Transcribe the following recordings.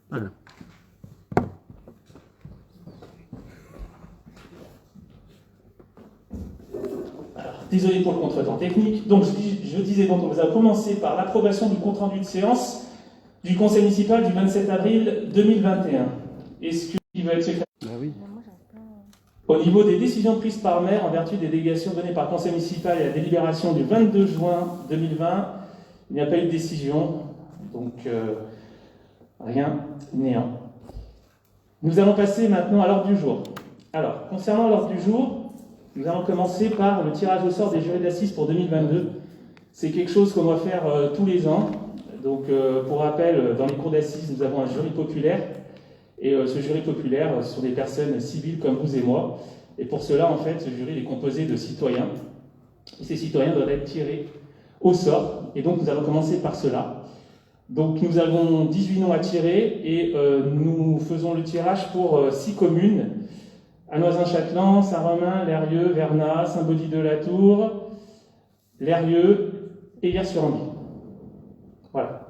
Voilà. Alors, désolé pour le contretemps technique. Donc, je disais, donc, on va commencer par l'approbation du compte-rendu de séance du Conseil municipal du 27 avril 2021. Est-ce qu'il va être fait? Ah oui. Au niveau des décisions prises par maire en vertu des délégations données par le Conseil municipal et la délibération du 22 juin 2020, il n'y a pas eu de décision, donc rien, néant. Nous allons passer maintenant à l'ordre du jour. Alors, concernant l'ordre du jour, nous allons commencer par le tirage au sort des jurys d'assises pour 2022. C'est quelque chose qu'on doit faire tous les ans. Donc, pour rappel, dans les cours d'assises, nous avons un jury populaire. Et ce jury populaire, ce sont des personnes civiles comme vous et moi. Et pour cela, en fait, ce jury est composé de citoyens. Et ces citoyens doivent être tirés au sort. Et donc, nous allons commencer par cela. Donc, nous avons 18 noms à tirer et nous faisons le tirage pour 6 communes. Anoisins-Châtelain, Saint-Romain, Lerieux, Vernat, Saint-Baudy-de-la-Tour, Lerieux et Hyères-sur-Anguille. Voilà.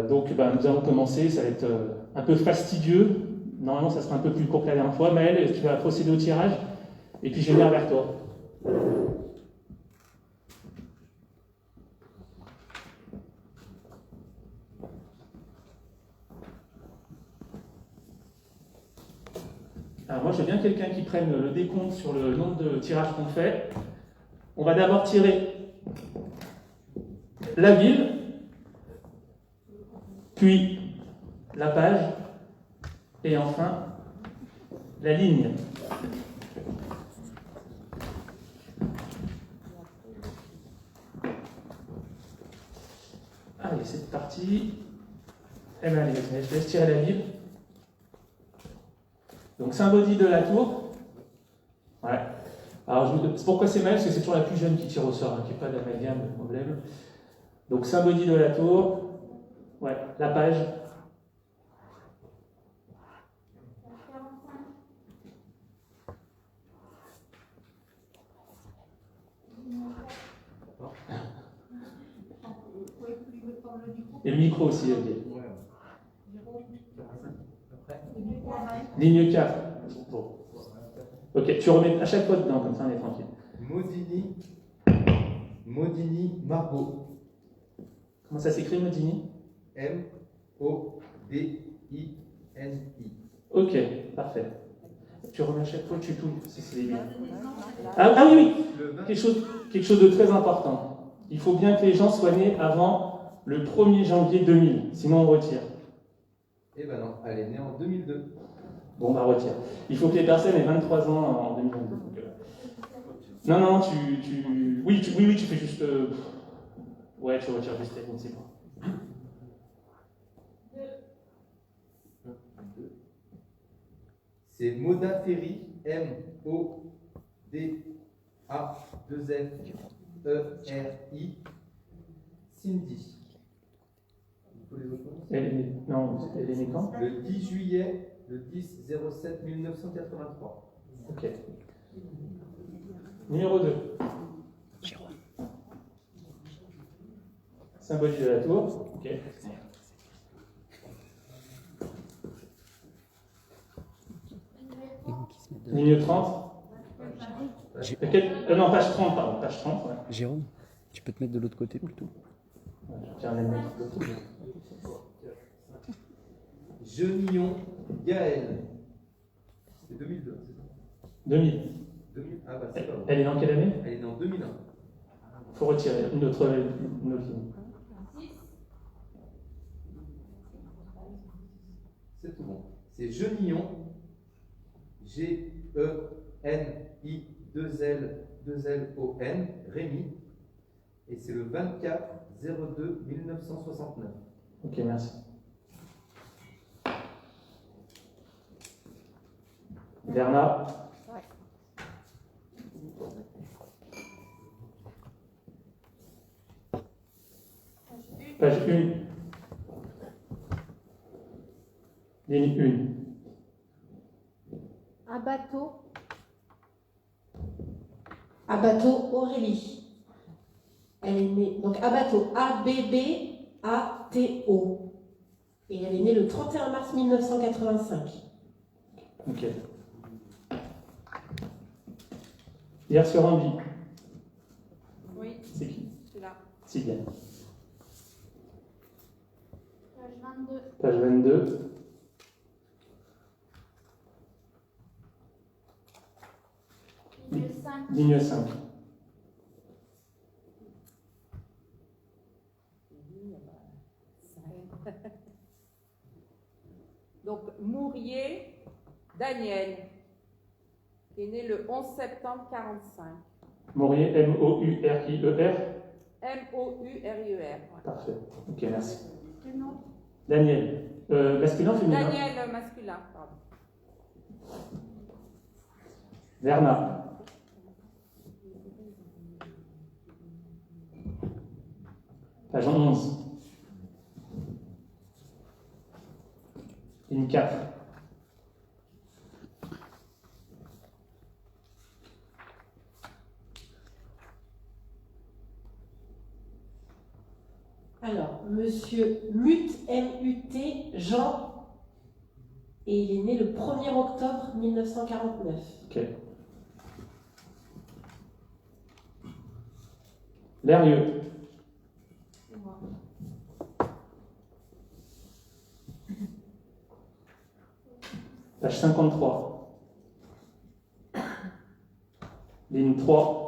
Donc, nous allons commencer. Ça va être un peu fastidieux. Normalement, ça sera un peu plus court que la dernière fois. Maëlle, tu vas procéder au tirage et puis je viens vers toi. Alors moi, je veux bien quelqu'un qui prenne le décompte sur le nombre de tirages qu'on fait. On va d'abord tirer la ville, puis la page, et enfin la ligne. Allez, c'est parti. Eh bien, allez, je laisse tirer la ville. Donc, Saint-Baudy-de-la-Tour. Ouais. Alors, pourquoi c'est mal? Parce que c'est toujours la plus jeune qui tire au sort, hein, qui n'est pas d'amalgame, de problème. Donc, Saint-Baudy-de-la-Tour. Ouais, la page. Et le micro aussi, ok. Ligne 4. Bon. Ok, tu remets à chaque fois dedans, comme ça on est tranquille. Modini Margot. Comment ça s'écrit, Modini? Modini. Ok, parfait. Tu remets à chaque fois, tu touilles, si c'est bien. Ah oui, quelque chose de très important. Il faut bien que les gens soient nés avant le 1er janvier 2000, sinon on retire. Eh ben non, elle est née en 2002. Bon, bah retire. Il faut que les personnes aient 23 ans en 2022. Non, oui, tu fais juste... Ouais, tu retires juste, je ne sais pas. C'est Moda Ferry, M-O-D-A-2-F-E-R-I, Cindy. Elle est née quand? Le 10 juillet, le 10-07-1983. Ok. Numéro 2. Saint-Baudy-de-la-Tour. Ok. Ligne 30. Non, page 30, pardon. Page 30, ouais. Jérôme, tu peux te mettre de l'autre côté plutôt. Tiens, on mettre de l'autre côté. Genillon Gaël. C'est 2002, c'est ça? 2000. 2000. Ah bah c'est pas bon. Elle est dans quelle année? Elle est née en 2001. Faut retirer une autre ligne. C'est tout bon. C'est Genillon. G-E-N-I-2-L-2-L-O-N. Rémi. Et c'est le 24-02-1969. Ok, merci. Bernard. Page 1. Ligne 1. Abato Aurélie. Elle est née. Donc Abato, A-B-B-A-T-O. Et elle est née le 31 mars 1985. Ok. Hier sur Envie, Oui, c'est qui? c'est là. C'est bien. Page 22. Page 22. Ligne 5. Ligne 5. Donc, Mourier Daniel, qui est né le 11 septembre 45. Mourier, M-O-U-R-I-E-R. M-O-U-R-I-E-R. ouais. Parfait. Ok, merci. Quel nom? Daniel. Masculin, féminin? Daniel masculin, pardon. Verna. Page 11. Ligne 4. Alors, monsieur Mut, M-U-T, Jean, et il est né le 1er octobre 1949. Ok. Lérieux. C'est moi. Page 53. Ligne 3.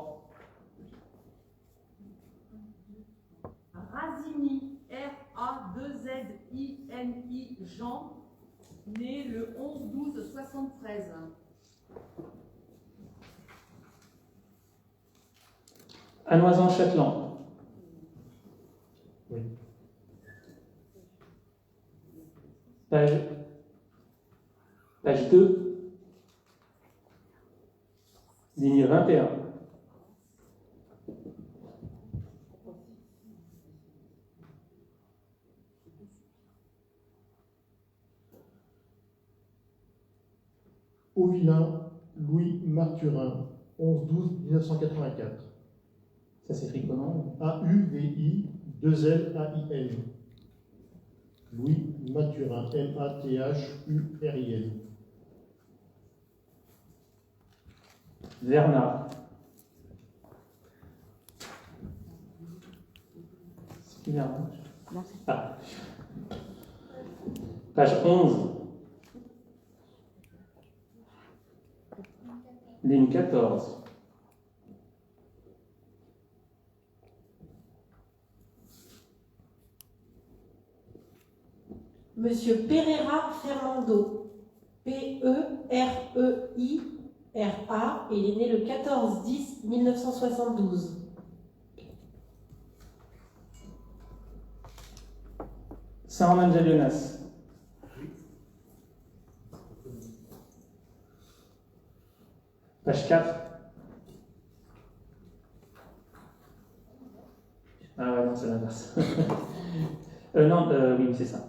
Razini, R-A-2-Z-I-N-I, Jean, né le 11-12-73. Anoisans-Châtelain. Oui. Page 2. Ligne 21. Auvillain, Louis Marturin, 11-12-1984. Ça s'écrit comment? A-U-V-I-2-L-A-I-N. Louis Mathurin, M-A-T-H-U-R-I-N. Verna. C'est qui Verna? Ah. Page 11. Ligne 14. Monsieur Pereira Fernando, P-E-R-E-I-R-A, et il est né le 14-10-1972. Saint-Romain-de-Jalionas. Page 4. Ah ouais, non, c'est l'inverse. Non, oui, c'est ça.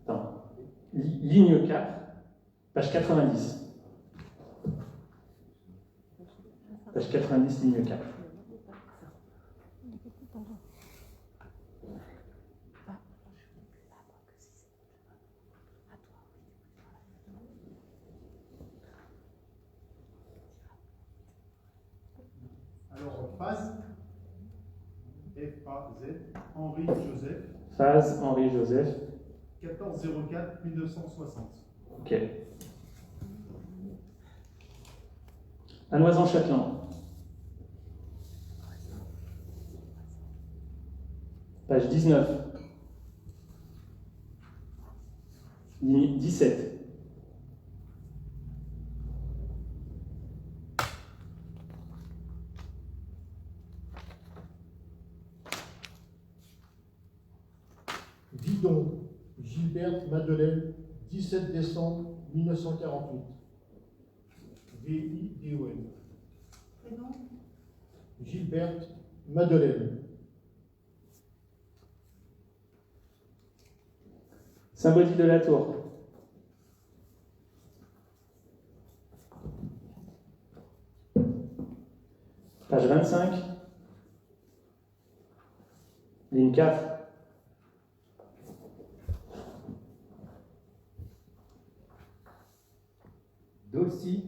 Attends. Ligne 4, page 90. Page 90, ligne 4. Alors, phase, F-A-Z, Henri Joseph, Phase, Henri Joseph. 14-04-1960. Ok. Anoisans-Châtelain. Page 19. Ligne 17. Vidon, Gilberte Madeleine, 17 décembre 1948. V-I-D-O-N. Prénom? Gilberte Madeleine. Saint-Baudy de la Tour. Page 25. Ligne 4. Dossi,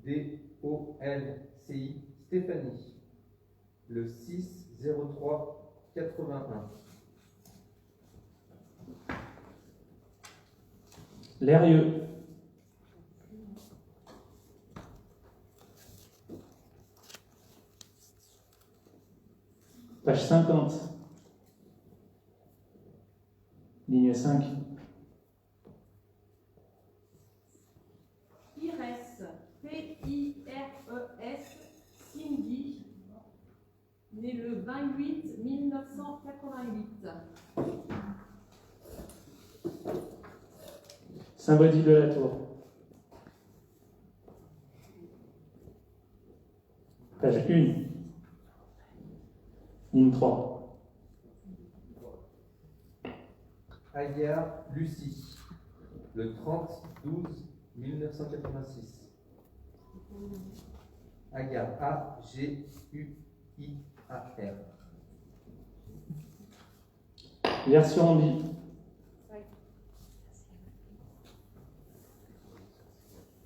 D-O-N-C-I, Stéphanie, le 6-03-81. Lérieux. Page 50. Ligne 5. Pires, P-I-R-E-S, Cindy, né le 28 1988. Saint-Baudy de la Tour. Page 1. Ligne 3. Aguiar, Lucie, le 30-12-1986. Aguiar, A-G-U-I-A-R. Version en vie.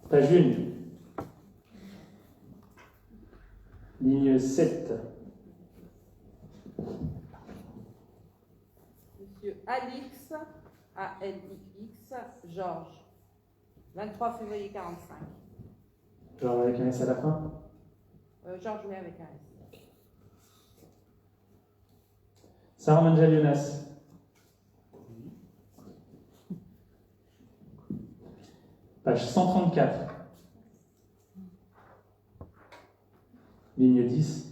Page 1. Ligne 7. Monsieur Alix, A-L-I-X, Georges, 23 février 45. Genre avec un S à la fin. Georges, mais avec un S. Sarah Manjalionas. Page 134. Ligne 10.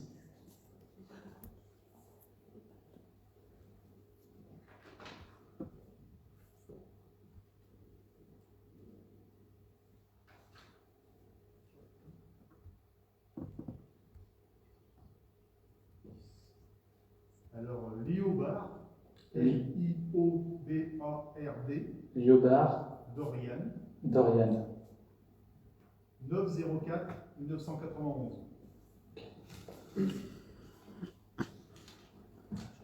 Alors, Liobard, L-I-O-B-A-R-D, Liobard. Dorian, Dorian. 9-04-1991.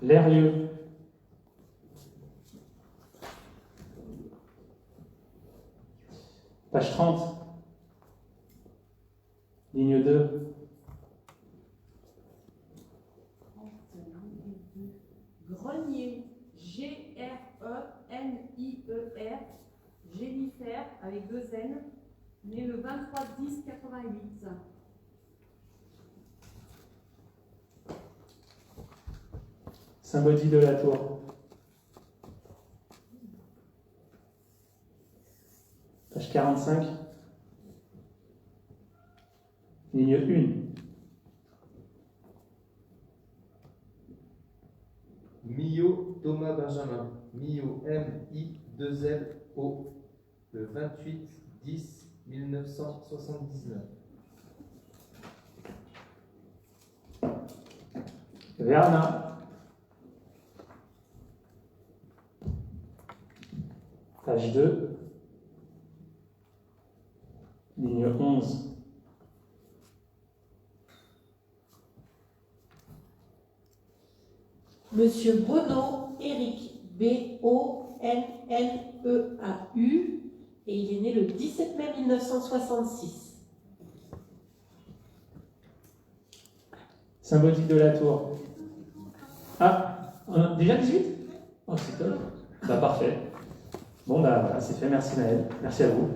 Lérieux. Page 30. Ligne 2. Grenier, G-R-E-N-I-E-R, Jennifer, avec 2 N, né le 23-10-88. Saint-Baudy de la Tour. Page 45. Ligne 1. Millot, Thomas Benjamin, Millot, M-I-2-L-O, le 28-10-1979. Verna. Page 2. Ligne 11. Monsieur Bonneau, Éric, B-O-N-N-E-A-U, et il est né le 17 mai 1966. Saint-Baudy de la Tour. Ah, on a déjà 18 ? Oh, c'est top. Bah, parfait. Bon, bah voilà, c'est fait. Merci Naël. Merci à vous.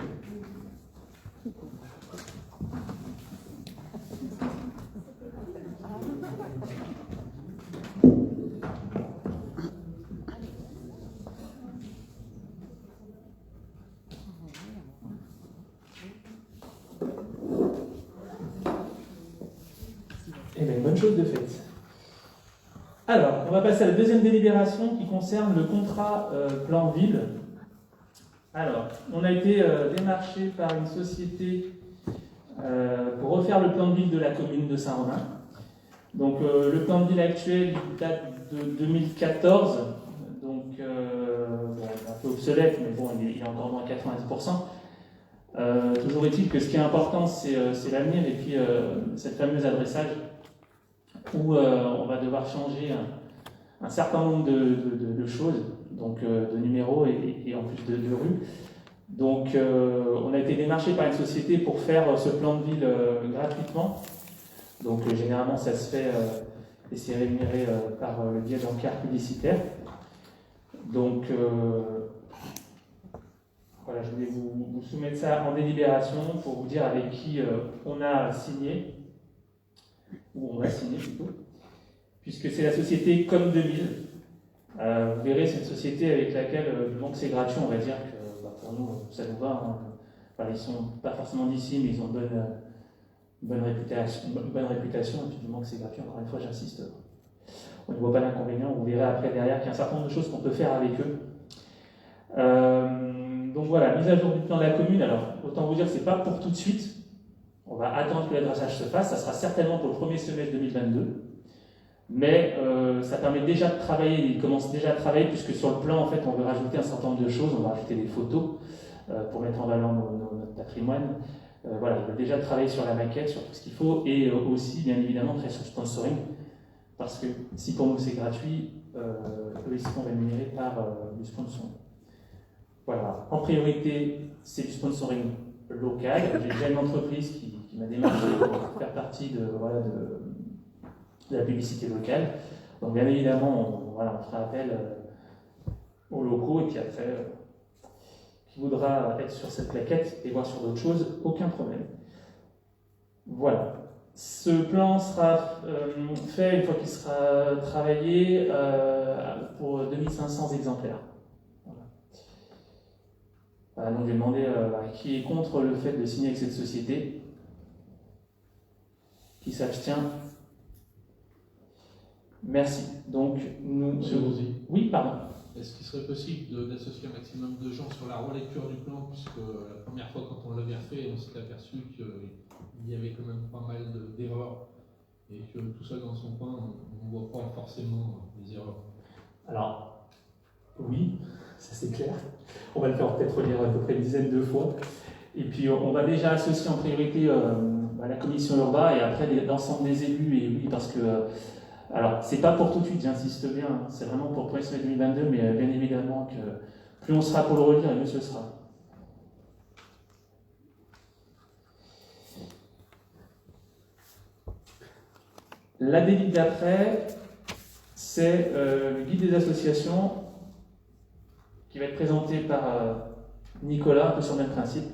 Eh bien, une bonne chose de faite. Alors, on va passer à la deuxième délibération qui concerne le contrat plan ville. Alors, on a été démarché par une société pour refaire le plan de ville de la commune de Saint-Romain. Donc, le plan de ville actuel il date de 2014, donc bon, un peu obsolète, mais bon, il est encore dans 90%. Toujours est-il que ce qui est important, c'est l'avenir et puis cette fameuse adressage où on va devoir changer un certain nombre de choses, donc de numéros et en plus de rues. Donc, on a été démarché par une société pour faire ce plan de ville gratuitement. Donc, généralement, ça se fait et c'est rémunéré par le biais d'encarts publicitaires. Donc, voilà, je voulais vous soumettre ça en délibération pour vous dire avec qui on a signé, ou on va signer plutôt, puisque c'est la société Comme 2000. Vous verrez, c'est une société avec laquelle, du moment que c'est gratuit, on va dire que pour nous, ça nous va. Hein. Enfin, ils ne sont pas forcément d'ici, mais ils ont bonne réputation, et puis du moment que c'est gratuit, encore une fois, j'insiste, on ne voit pas l'inconvénient. Vous verrez après derrière qu'il y a un certain nombre de choses qu'on peut faire avec eux. Donc voilà, mise à jour du plan de la commune. Alors, autant vous dire que ce n'est pas pour tout de suite. On va attendre que l'adressage se fasse. Ça sera certainement pour le premier semestre 2022. Mais ça permet déjà de travailler. Il commence déjà à travailler, puisque sur le plan, en fait, on veut rajouter un certain nombre de choses. On va rajouter des photos pour mettre en valeur notre patrimoine. Voilà, il va déjà travailler sur la maquette, sur tout ce qu'il faut. Et aussi, bien évidemment, très sur le sponsoring. Parce que si pour nous c'est gratuit, eux ils seront rémunérés par du sponsoring. Voilà, en priorité, c'est du sponsoring local. J'ai déjà une entreprise qui m'a démarché pour faire partie de la publicité locale. Donc bien évidemment, on fera appel aux locaux, et puis après, qui voudra être sur cette plaquette et voir sur d'autres choses, aucun problème. Voilà. Ce plan sera fait une fois qu'il sera travaillé pour 2500 exemplaires. Voilà, donc j'ai demandé qui est contre le fait de signer avec cette société, qui s'abstient. Merci. Donc, Monsieur Rosy. Oui, pardon. Est-ce qu'il serait possible d'associer un maximum de gens sur la relecture du plan, puisque la première fois quand on l'avait fait, on s'est aperçu qu'il y avait quand même pas mal d'erreurs, et que tout seul dans son coin, on ne voit pas forcément les erreurs. Alors, oui, ça c'est clair. On va le faire peut-être relire à peu près une dizaine de fois. Et puis on va déjà associer en priorité la commission urbaine et après l'ensemble des élus. Et oui, parce que alors c'est pas pour tout de suite, j'insiste bien, hein, c'est vraiment pour le premier semestre 2022, mais bien évidemment que plus on sera pour le relire, et mieux ce sera. La délite d'après, c'est le guide des associations qui va être présenté par Nicolas, un peu sur le même principe.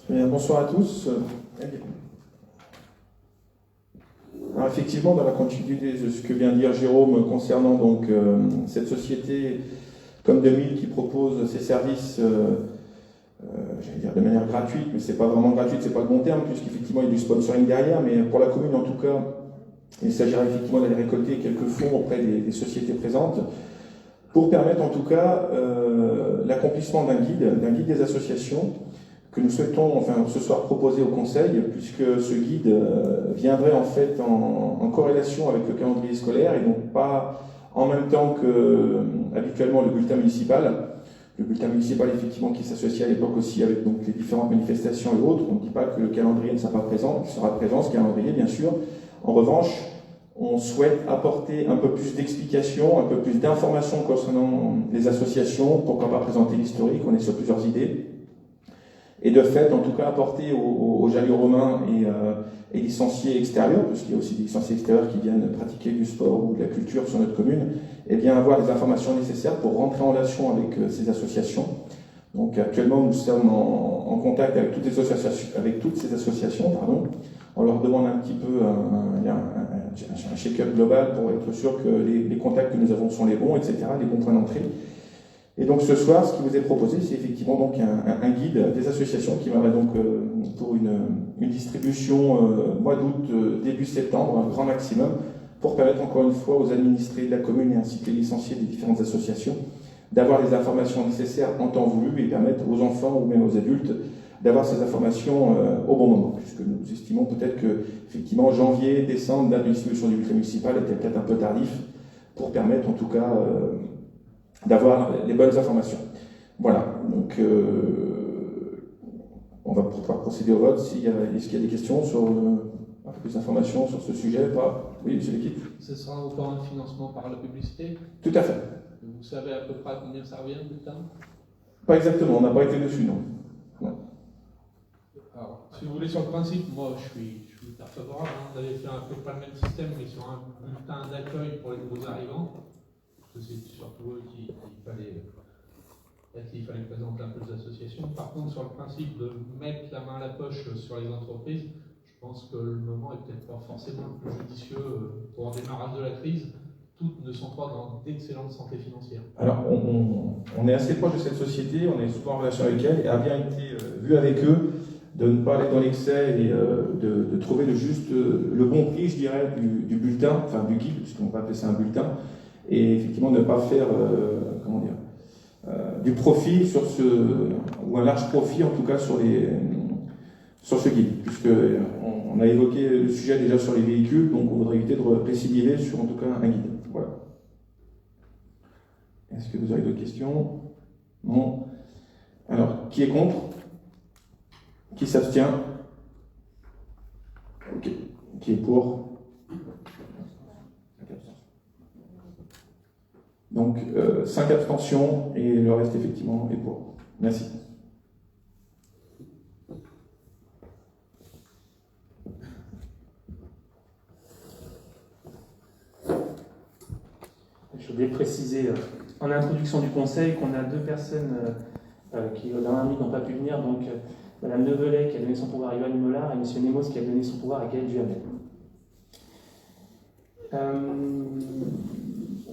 Très bien, bonsoir à tous. Alors effectivement, dans la continuité de ce que vient de dire Jérôme concernant donc cette société Comme 2000 qui propose ses services, j'allais dire de manière gratuite, mais c'est pas vraiment gratuite, c'est pas le bon terme, puisqu'effectivement il y a du sponsoring derrière, mais pour la commune en tout cas, il s'agira effectivement d'aller récolter quelques fonds auprès des sociétés présentes, pour permettre en tout cas l'accomplissement d'un guide des associations, que nous souhaitons ce soir proposer au Conseil, puisque ce guide viendrait en fait en corrélation avec le calendrier scolaire, et donc pas en même temps que habituellement le bulletin municipal. Le bulletin municipal, effectivement, qui s'associe à l'époque aussi avec donc, les différentes manifestations et autres. On ne dit pas que le calendrier ne sera pas présent, il sera présent, ce calendrier, bien sûr. En revanche, on souhaite apporter un peu plus d'explications, un peu plus d'informations concernant les associations, pourquoi pas présenter l'historique, on est sur plusieurs idées. Et de fait, en tout cas, apporter aux Jalio-Romains et licenciés extérieurs, parce qu'il y a aussi des licenciés extérieurs qui viennent pratiquer du sport ou de la culture sur notre commune, et bien avoir les informations nécessaires pour rentrer en relation avec ces associations. Donc actuellement, nous sommes en contact avec toutes ces associations, On leur demande un petit peu un check-up global pour être sûr que les contacts que nous avons sont les bons, etc., les bons points d'entrée. Et donc ce soir, ce qui vous est proposé, c'est effectivement donc un guide des associations qui va donc pour une distribution mois d'août, début septembre, un grand maximum, pour permettre encore une fois aux administrés de la commune et ainsi que les licenciés des différentes associations d'avoir les informations nécessaires en temps voulu et permettre aux enfants ou même aux adultes d'avoir ces informations au bon moment, puisque nous estimons peut-être que effectivement janvier, décembre, date de distribution du bulletin municipal était peut-être un peu tardif pour permettre en tout cas d'avoir les bonnes informations. Voilà, donc on va pouvoir procéder au vote. Est-ce qu'il y a des questions sur plus d'informations sur ce sujet, pas? Oui, monsieur l'équipe. Ce sera encore un financement par la publicité. Tout à fait. Vous savez à peu près à combien ça revient tout le temps? Pas exactement, on n'a pas été dessus, non. Alors, si vous voulez, sur le principe, moi je suis hyper favorable. On avait fait un peu pas le même système, mais sur un bulletin d'accueil pour les nouveaux arrivants. Parce que c'est surtout eux qu'il fallait présenter un peu les associations. Par contre, sur le principe de mettre la main à la poche sur les entreprises, je pense que le moment est peut-être pas forcément le plus judicieux pour le démarrage de la crise. Toutes ne sont pas dans d'excellente santé financière. Alors, on est assez proche de cette société, on est souvent en relation avec elle, et a bien été vu avec eux de ne pas aller dans l'excès et de trouver le bon prix, je dirais, du bulletin, enfin du guide, puisqu'on va appeler ça un bulletin, et effectivement ne pas faire, du profit ou un large profit en tout cas sur ce guide, puisqu'on a évoqué le sujet déjà sur les véhicules, donc on voudrait éviter de récidiver sur en tout cas un guide. Voilà. Est-ce que vous avez d'autres questions? Non. Alors, qui est contre? Qui s'abstient? Ok. Qui est pour? Donc, 5 abstentions et le reste, effectivement, est pour. Merci. Je voulais préciser en introduction du conseil qu'on a deux personnes qui, dans la nuit, n'ont pas pu venir. Donc, Madame Nevelet qui a donné son pouvoir à Yoann Mollard et Monsieur Nemos qui a donné son pouvoir à Gaël Duhamel.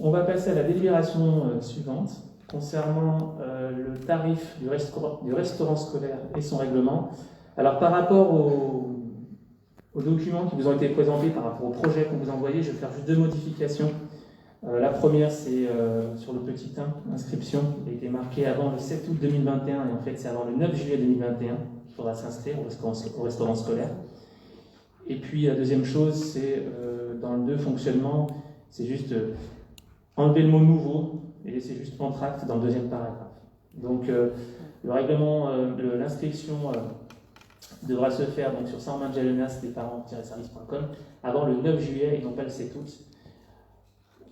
On va passer à la délibération suivante concernant le tarif du restaurant scolaire et son règlement. Alors, par rapport aux documents qui vous ont été présentés, par rapport au projet qu'on vous a envoyé, je vais faire juste deux modifications. La première, c'est sur le petit 1, inscription, qui a été marqué avant le 7 août 2021, et en fait, c'est avant le 9 juillet 2021 qu'il faudra s'inscrire au restaurant scolaire. Et puis, la deuxième chose, c'est dans le 2, fonctionnement, c'est juste enlever le mot nouveau et laisser juste entracte dans le deuxième paragraphe. Donc, le règlement, l'inscription devra se faire donc, sur sarmanjalena-parents-service.com avant le 9 juillet et non pas le 7 août.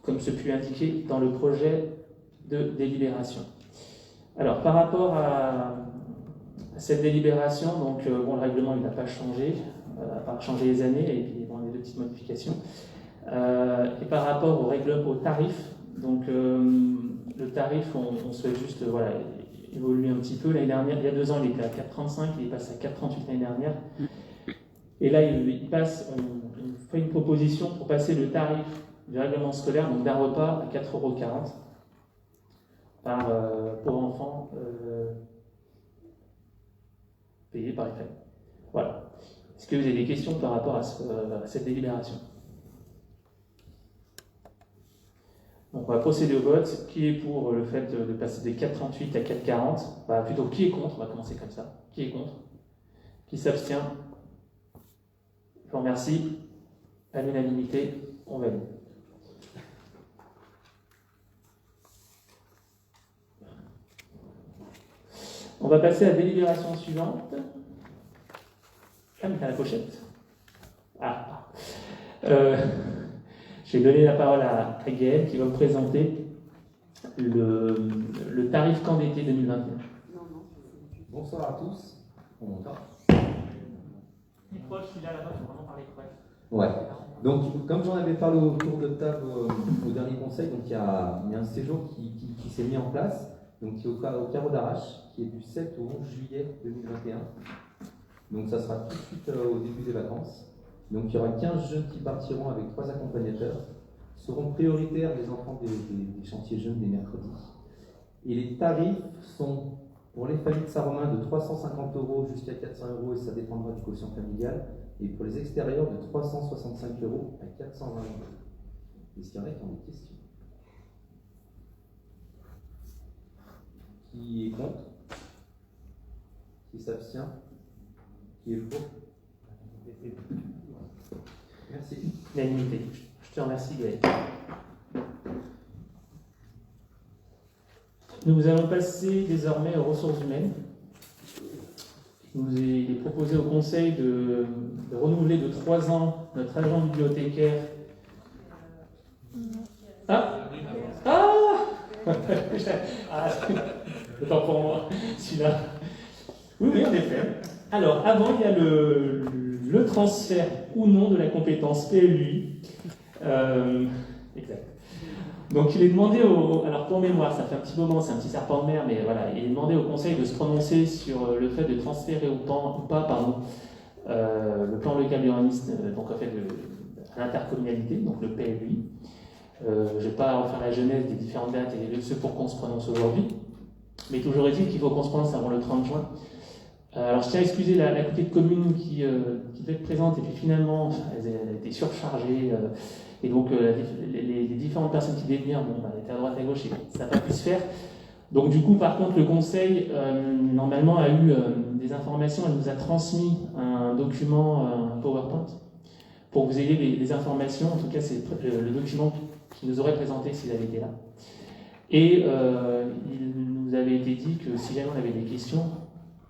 Comme ce fut indiqué dans le projet de délibération. Alors, par rapport à cette délibération, donc, le règlement il n'a pas changé, à part changer les années et puis les deux petites modifications. Et par rapport au tarif, donc le tarif, on souhaite juste évoluer un petit peu. L'année dernière, il y a 2 ans, il était à 4,35, il est passé à 4,38 l'année dernière. Et là, on fait une proposition pour passer le tarif du règlement scolaire, donc d'un repas à 4,40 € pour enfants payés par l'État. Voilà. Est-ce que vous avez des questions par rapport à cette délibération? Donc on va procéder au vote. Qui est pour le fait de passer de 4,38 à 4,40? Plutôt, qui est contre? On va commencer comme ça. Qui est contre? Qui s'abstient? Je vous remercie. À l'unanimité, on valide. On va passer à la délibération suivante. Ah, mais t'as la pochette. Je vais donner la parole à Gaël qui va vous présenter le tarif camp d'été 2021. Bonsoir à tous. Plus proche, celui-là là-bas, il faut vraiment parler près. Ouais. Donc, comme j'en avais parlé au tour de table au dernier conseil, donc il y a un séjour qui s'est mis en place, donc qui est au Carreau d'Arrache, qui est du 7 au 11 juillet 2021. Donc ça sera tout de suite au début des vacances. Donc il y aura 15 jeunes qui partiront avec 3 accompagnateurs. Seront prioritaires les enfants des chantiers jeunes des mercredis. Et les tarifs sont pour les familles de Saint-Romain de 350 € jusqu'à 400 € et ça dépendra du quotient familial. Et pour les extérieurs de 365 € à 420 €. Est-ce qu'il y en a qui ont des questions? Qui est contre? Qui s'abstient? Qui est pour? Merci. L'unanimité. Je te remercie, Gaël. Nous allons passer désormais aux ressources humaines. il est proposé au Conseil de renouveler de 3 ans notre agent bibliothécaire. Ah autant pour moi, celui-là. Oui, en effet. Alors, avant, il y a le transfert ou non de la compétence PLUI. Exact. Donc, il est demandé alors pour mémoire, ça fait un petit moment, c'est un petit serpent de mer, mais voilà, il est demandé au Conseil de se prononcer sur le fait de transférer ou pas, le plan local urbaniste, donc en fait à l'intercommunalité, donc le PLUI. Je ne vais pas en faire la genèse des différentes dates et de ce pour qu'on se prononce aujourd'hui, mais toujours est-il qu'il faut qu'on se prononce avant le 30 juin. Alors je tiens à excuser la communauté de communes qui devait être présente et puis finalement elle a été surchargée et donc les différentes personnes qui devaient venir, elles étaient à droite à gauche et ça n'a pas pu se faire. Donc du coup par contre le conseil normalement a eu des informations, elle nous a transmis un document, un PowerPoint pour que vous ayez des informations, en tout cas c'est le document qui nous aurait présenté s'il avait été là. Et il nous avait été dit que si jamais on avait des questions,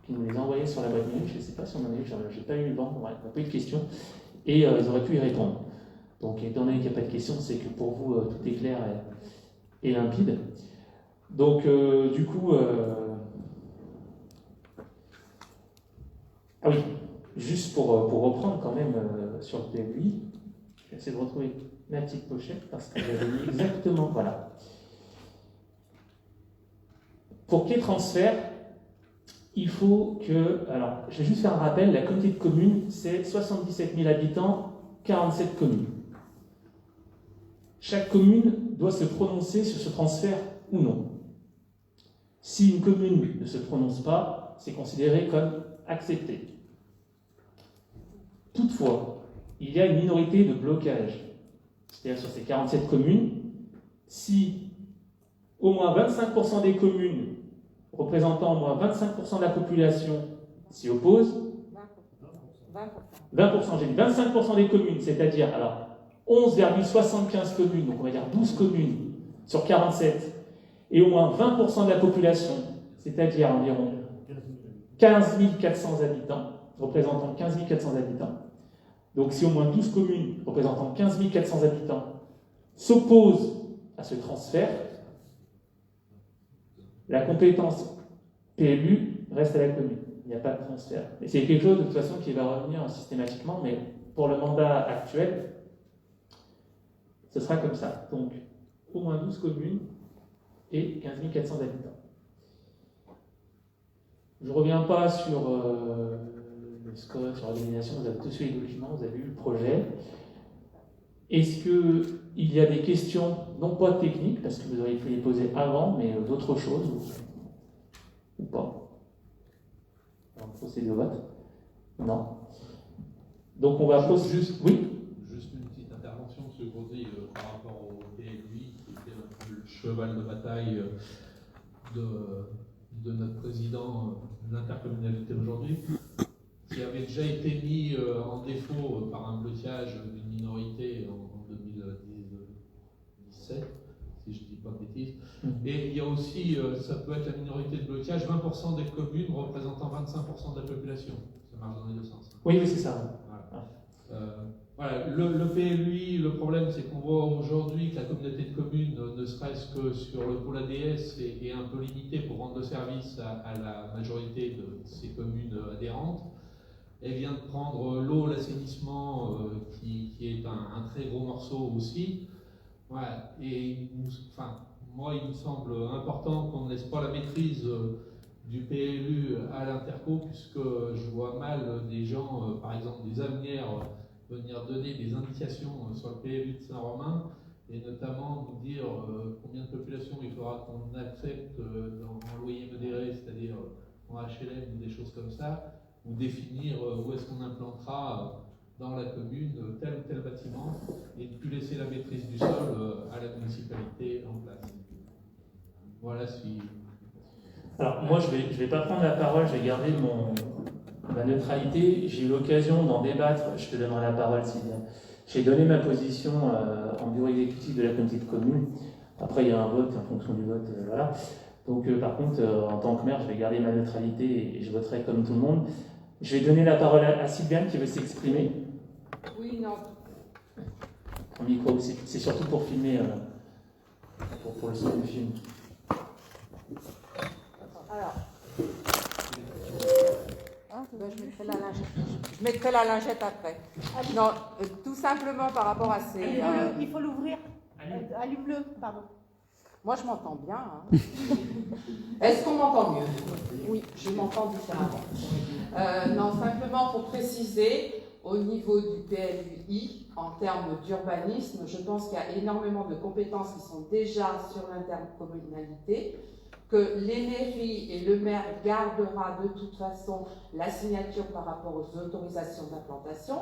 qu'ils nous les envoyaient sur la boîte mail, je ne sais pas si on en a eu, j'ai pas eu le vent, on n'a pas eu de questions, et ils auraient pu y répondre. Donc étant donné qu'il n'y a pas de questions, c'est que pour vous tout est clair et limpide. Donc du coup, ah oui, juste pour reprendre quand même sur le PLUI, je vais essayer de retrouver ma petite pochette parce que j'avais mis exactement, voilà. Pour qu'il y ait transfert, il faut que, alors je vais juste faire un rappel, la communauté de communes c'est 77 000 habitants, 47 communes. Chaque commune doit se prononcer sur ce transfert ou non. Si une commune ne se prononce pas, c'est considéré comme accepté. Toutefois, il y a une minorité de blocage. C'est-à-dire sur ces 47 communes, si au moins 25% des communes représentant au moins 25% de la population s'y opposent, 20%, j'ai dit 25% des communes, c'est-à-dire alors 11,75 communes, donc on va dire 12 communes sur 47, et au moins 20% de la population, c'est-à-dire environ 15 400 habitants, représentant 15 400 habitants. Donc si au moins 12 communes représentant 15 400 habitants s'opposent à ce transfert, la compétence PLU reste à la commune. Il n'y a pas de transfert. Et c'est quelque chose de toute façon qui va revenir systématiquement, mais pour le mandat actuel, ce sera comme ça. Donc au moins 12 communes et 15 400 habitants. Je ne reviens pas sur le score, sur l'organisation, vous avez tous eu les documents, vous avez eu le projet. Est-ce qu'il y a des questions, non pas techniques, parce que vous auriez pu les poser avant, mais d'autres choses, ou pas? On va procéder au vote? Non. Donc on va procéder. Juste une petite intervention, ce que vous dites par rapport au PLUI, qui était un peu le cheval de bataille de notre président de l'intercommunalité aujourd'hui, qui avait déjà été mis en défaut par un blocage d'une minorité en 2017, si je ne dis pas de bêtises. Et il y a aussi, ça peut être la minorité de blocage, 20% des communes représentant 25% de la population. Ça marche dans les deux sens. Oui, c'est ça. Voilà. Le PLUI, le problème, c'est qu'on voit aujourd'hui que la communauté de communes, ne serait-ce que sur le pôle ADS, est un peu limitée pour rendre le service à la majorité de ces communes adhérentes. Elle vient de prendre l'eau, l'assainissement, qui est un très gros morceau aussi. Voilà. Et moi, il me semble important qu'on ne laisse pas la maîtrise du PLU à l'interco, puisque je vois mal des gens, par exemple des avenirs, venir donner des indications sur le PLU de Saint-Romain, et notamment nous dire combien de population il faudra qu'on accepte en loyer modéré, c'est-à-dire en HLM ou des choses comme ça, ou définir où est-ce qu'on implantera dans la commune tel ou tel bâtiment, et ne plus laisser la maîtrise du sol à la municipalité en place. Voilà si... Alors moi je vais pas prendre la parole, je vais garder ma neutralité. J'ai eu l'occasion d'en débattre, je te donnerai la parole Sylvain. J'ai donné ma position en bureau exécutif de la communauté de communes. Après il y a un vote, en fonction du vote, voilà. Donc par contre, en tant que maire, je vais garder ma neutralité et je voterai comme tout le monde. Je vais donner la parole à Sylviane qui veut s'exprimer. Oui, non. Au micro, c'est surtout pour filmer, pour le son du film. Alors. Je mettrai la lingette après. Non, tout simplement par rapport à ces... Il faut l'ouvrir. Allume-le, pardon. Moi, je m'entends bien. Hein. Est-ce qu'on m'entend mieux? Oui, je m'entends différemment. Non, simplement pour préciser, au niveau du PLUI, en termes d'urbanisme, je pense qu'il y a énormément de compétences qui sont déjà sur l'intercommunalité, que les mairies et le maire gardera de toute façon la signature par rapport aux autorisations d'implantation,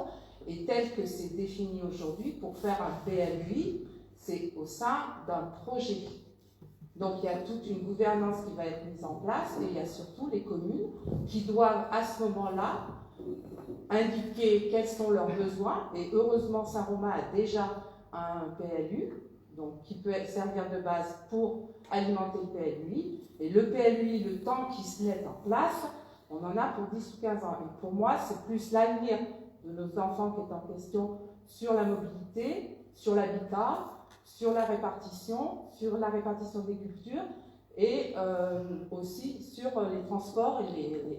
et tel que c'est défini aujourd'hui, pour faire un PLUI, c'est au sein d'un projet. Donc il y a toute une gouvernance qui va être mise en place, et il y a surtout les communes qui doivent à ce moment-là indiquer quels sont leurs besoins, et heureusement Saint-Romain a déjà un PLU, donc qui peut servir de base pour alimenter le PLUI, et le PLUI, le temps qu'il se mette en place, on en a pour 10 ou 15 ans. Et pour moi, c'est plus l'avenir de nos enfants qui est en question sur la mobilité, sur l'habitat, sur la répartition des cultures, et aussi sur les transports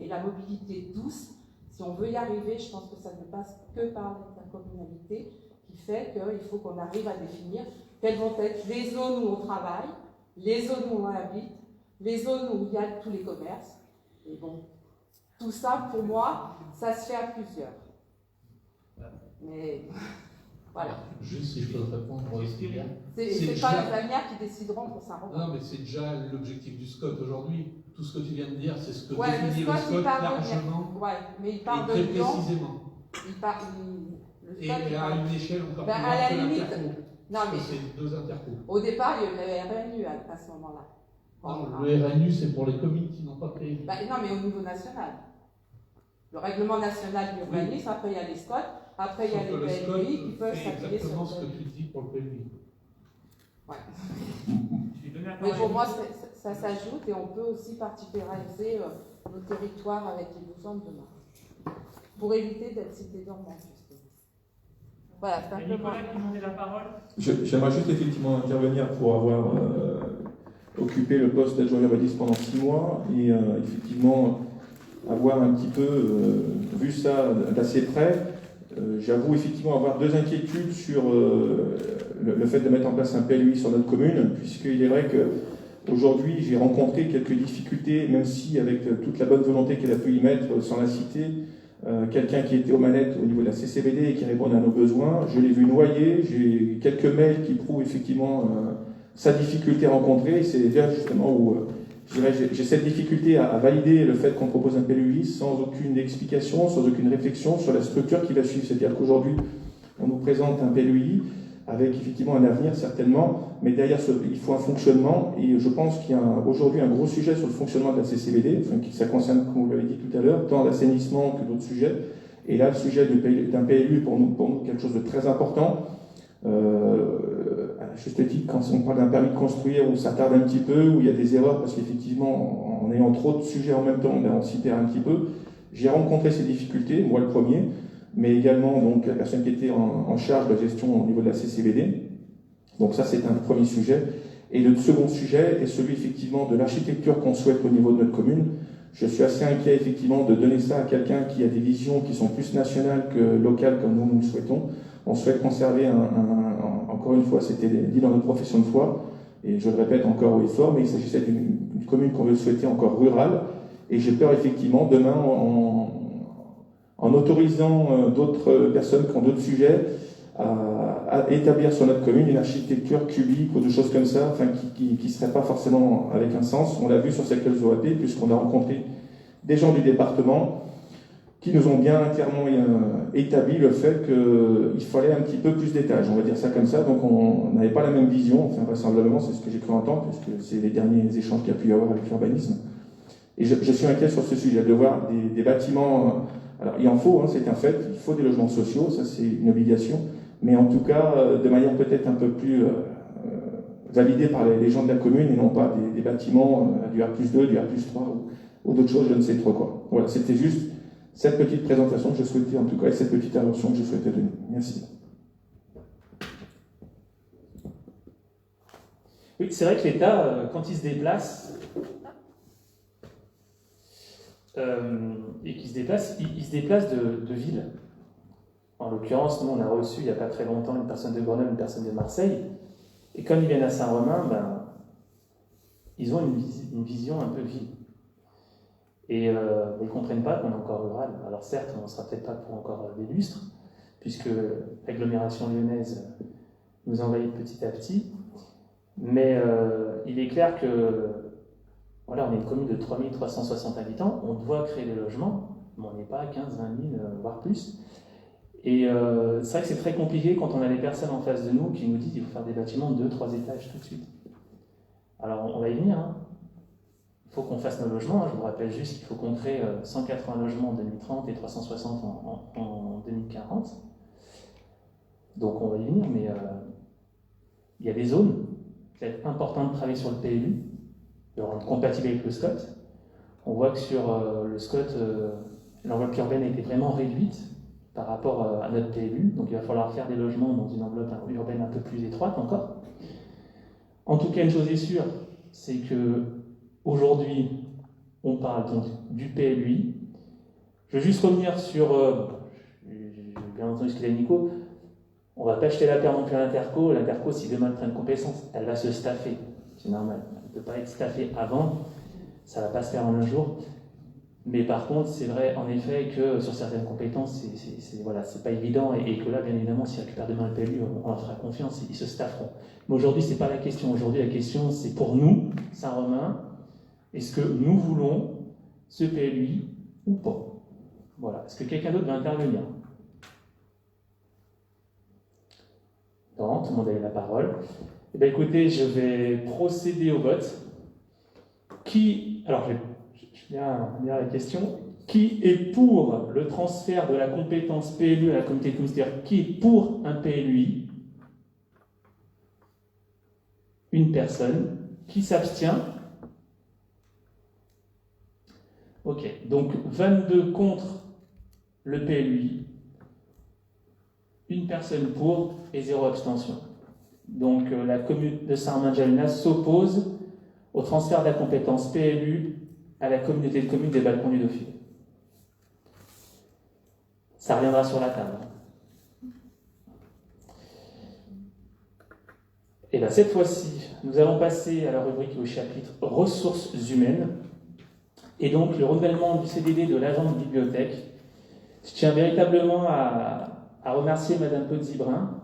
et la mobilité douce. Si on veut y arriver, je pense que ça ne passe que par l'intercommunalité, qui fait qu'il faut qu'on arrive à définir quelles vont être les zones où on travaille, les zones où on habite, les zones où il y a tous les commerces. Et bon, tout ça, pour moi, ça se fait à plusieurs. Mais voilà. Juste si je peux répondre, c'est pas les Amiens qui décideront pour Saint-Romain. Non, mais c'est déjà l'objectif du SCOT aujourd'hui. Tout ce que tu viens de dire, c'est ce que ouais, définit le SCOT largement. Ouais, mais il parle et très de Lyon. précisément. Et à une échelle encore plus grande que l'interco. Non, mais c'est 2 intercos. Au départ, il y avait le RNU à ce moment-là. Non, le RNU, c'est pour les communes qui n'ont pas prévu. Non, mais au niveau national. Le règlement national d'urbanisme, oui. Après il y a les SCOT, après il y a les PLUI qui peuvent s'appuyer sur exactement ce que tu dis pour le PLUI. Ouais. Mais pour moi, ça s'ajoute, et on peut aussi particulariser nos territoires avec les besoins de demain. Pour éviter d'être cité dormant, justement. Voilà, simplement. Nicolas qui demandait la parole. J'aimerais juste effectivement intervenir pour avoir occupé le poste d'adjoint urbaniste pendant 6 mois et effectivement avoir un petit peu vu ça d'assez près. J'avoue effectivement avoir 2 inquiétudes sur le fait de mettre en place un PLUI sur notre commune, puisqu'il est vrai qu'aujourd'hui j'ai rencontré quelques difficultés, même si avec toute la bonne volonté qu'elle a pu y mettre, sans la citer, quelqu'un qui était aux manettes au niveau de la CCBD et qui répondait à nos besoins, je l'ai vu noyer, j'ai quelques mails qui prouvent effectivement sa difficulté rencontrée, et c'est là justement où j'ai cette difficulté à valider le fait qu'on propose un PLUI sans aucune explication, sans aucune réflexion sur la structure qui va suivre. C'est-à-dire qu'aujourd'hui, on nous présente un PLUI avec effectivement un avenir certainement, mais derrière il faut un fonctionnement, et je pense qu'il y a aujourd'hui un gros sujet sur le fonctionnement de la CCBD, enfin, ça concerne, comme vous l'avez dit tout à l'heure, tant l'assainissement que d'autres sujets, et là le sujet d'un PLU pour nous quelque chose de très important. À juste titre, quand on parle d'un permis de construire où ça tarde un petit peu, où il y a des erreurs, parce qu'effectivement, en ayant trop de sujets en même temps, on s'y perd un petit peu. J'ai rencontré ces difficultés, moi le premier, mais également donc, la personne qui était en charge de la gestion au niveau de la CCBD. Donc ça, c'est un premier sujet. Et le second sujet est celui effectivement de l'architecture qu'on souhaite au niveau de notre commune. Je suis assez inquiet effectivement de donner ça à quelqu'un qui a des visions qui sont plus nationales que locales comme nous le souhaitons. On souhaite conserver encore une fois, c'était dit dans notre profession de foi, et je le répète encore haut et fort, mais il s'agissait d'une commune qu'on veut souhaiter encore rurale, et j'ai peur effectivement demain, en autorisant d'autres personnes qui ont d'autres sujets, à établir sur notre commune une architecture cubique ou des choses comme ça, enfin, qui ne serait pas forcément avec un sens. On l'a vu sur quelques OAP, puisqu'on a rencontré des gens du département qui nous ont bien entièrement établi le fait qu'il fallait un petit peu plus d'étages, on va dire ça comme ça, donc on n'avait pas la même vision, enfin vraisemblablement c'est ce que j'ai cru entendre, puisque c'est les derniers échanges qu'il y a pu y avoir avec l'urbanisme. Et je suis inquiet sur ce sujet, de voir des bâtiments, alors il en faut, hein, c'est un fait, il faut des logements sociaux, ça c'est une obligation, mais en tout cas de manière peut-être un peu plus validée par les gens de la commune, et non pas des bâtiments du R+2, du R+3 ou d'autres choses, je ne sais trop quoi. Voilà, c'était juste cette petite présentation que je souhaitais, en tout cas, et cette petite intervention que je souhaitais donner. Merci. Oui, c'est vrai que l'État, quand il se déplace, il se déplace de ville. En l'occurrence, nous, on a reçu il n'y a pas très longtemps une personne de Grenoble, une personne de Marseille, et comme ils viennent à Saint-Romain, ils ont une vision un peu ville. Et ils ne comprennent pas qu'on est encore rural. Alors certes, on ne sera peut-être pas pour encore des lustres, puisque l'agglomération lyonnaise nous envahit petit à petit, mais il est clair que voilà, on est une commune de 3360 habitants, on doit créer des logements, mais on n'est pas à 15, 20 000, voire plus. Et c'est vrai que c'est très compliqué quand on a des personnes en face de nous qui nous disent qu'il faut faire des bâtiments de 2-3 étages tout de suite. Alors on va y venir, hein. Il faut qu'on fasse nos logements, hein. Je vous rappelle juste qu'il faut qu'on crée 180 logements en 2030 et 360 en 2040. Donc on va y venir, mais il y a des zones qui vont être importantes de travailler sur le PLU, de rendre compatible avec le SCOT. On voit que sur le SCOT, l'enveloppe urbaine a été vraiment réduite par rapport à notre PLU, donc il va falloir faire des logements dans une enveloppe urbaine un peu plus étroite encore. En tout cas, une chose est sûre, c'est que aujourd'hui, on parle donc du PLUI. Je veux juste revenir sur, j'ai bien entendu ce que dit Nico, on ne va pas acheter la paire non plus à l'Interco. L'Interco, si demain elle prend une compétence, elle va se staffer, c'est normal. Elle ne peut pas être staffée avant, ça ne va pas se faire en un jour. Mais par contre, c'est vrai en effet que sur certaines compétences, c'est pas évident et que là, bien évidemment, s'ils récupèrent demain le PLU, on leur fera confiance, ils se stafferont. Mais aujourd'hui, ce n'est pas la question. Aujourd'hui, la question, c'est pour nous, Saint-Romain, est-ce que nous voulons ce PLUI ou pas? Voilà. Est-ce que quelqu'un d'autre va intervenir? Non, tout le monde a eu la parole. Eh bien, écoutez, je vais procéder au vote. Alors, je viens à la question. Qui est pour le transfert de la compétence PLU à la communauté communautaire? Qui est pour un PLUI? Une personne. Qui s'abstient? Ok, donc 22 contre le PLUI, une personne pour et 0 abstention. Donc la commune de Saint-Romain-de-Jaluna s'oppose au transfert de la compétence PLU à la communauté de communes des Balcons du Dauphiné. Ça reviendra sur la table. Et bien cette fois-ci, nous allons passer à la rubrique et au chapitre ressources humaines. Et donc le renouvellement du CDD de l'agent de bibliothèque. Je tiens véritablement à remercier Madame Potzibrin,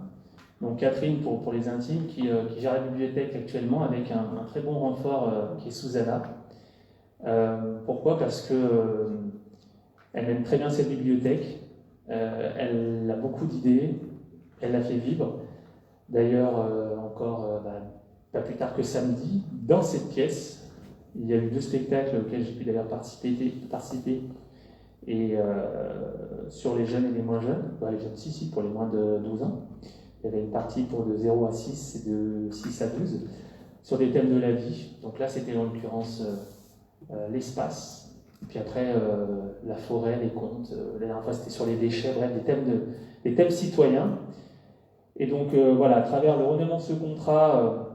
donc Catherine pour les intimes, qui gère la bibliothèque actuellement avec un très bon renfort qui est Susanna. Pourquoi? Parce que elle aime très bien cette bibliothèque, elle a beaucoup d'idées, elle la fait vivre. D'ailleurs, pas plus tard que samedi, dans cette pièce, il y a eu 2 spectacles auxquels j'ai pu d'ailleurs participer et sur les jeunes et les moins jeunes, les jeunes si, pour les moins de 12 ans. Il y avait une partie pour de 0 à 6 et de 6 à 12 sur des thèmes de la vie. Donc là, c'était en l'occurrence l'espace, et puis après la forêt, les contes, la dernière fois c'était sur les déchets, bref, des thèmes citoyens. Et donc voilà, à travers le renouvellement de ce contrat,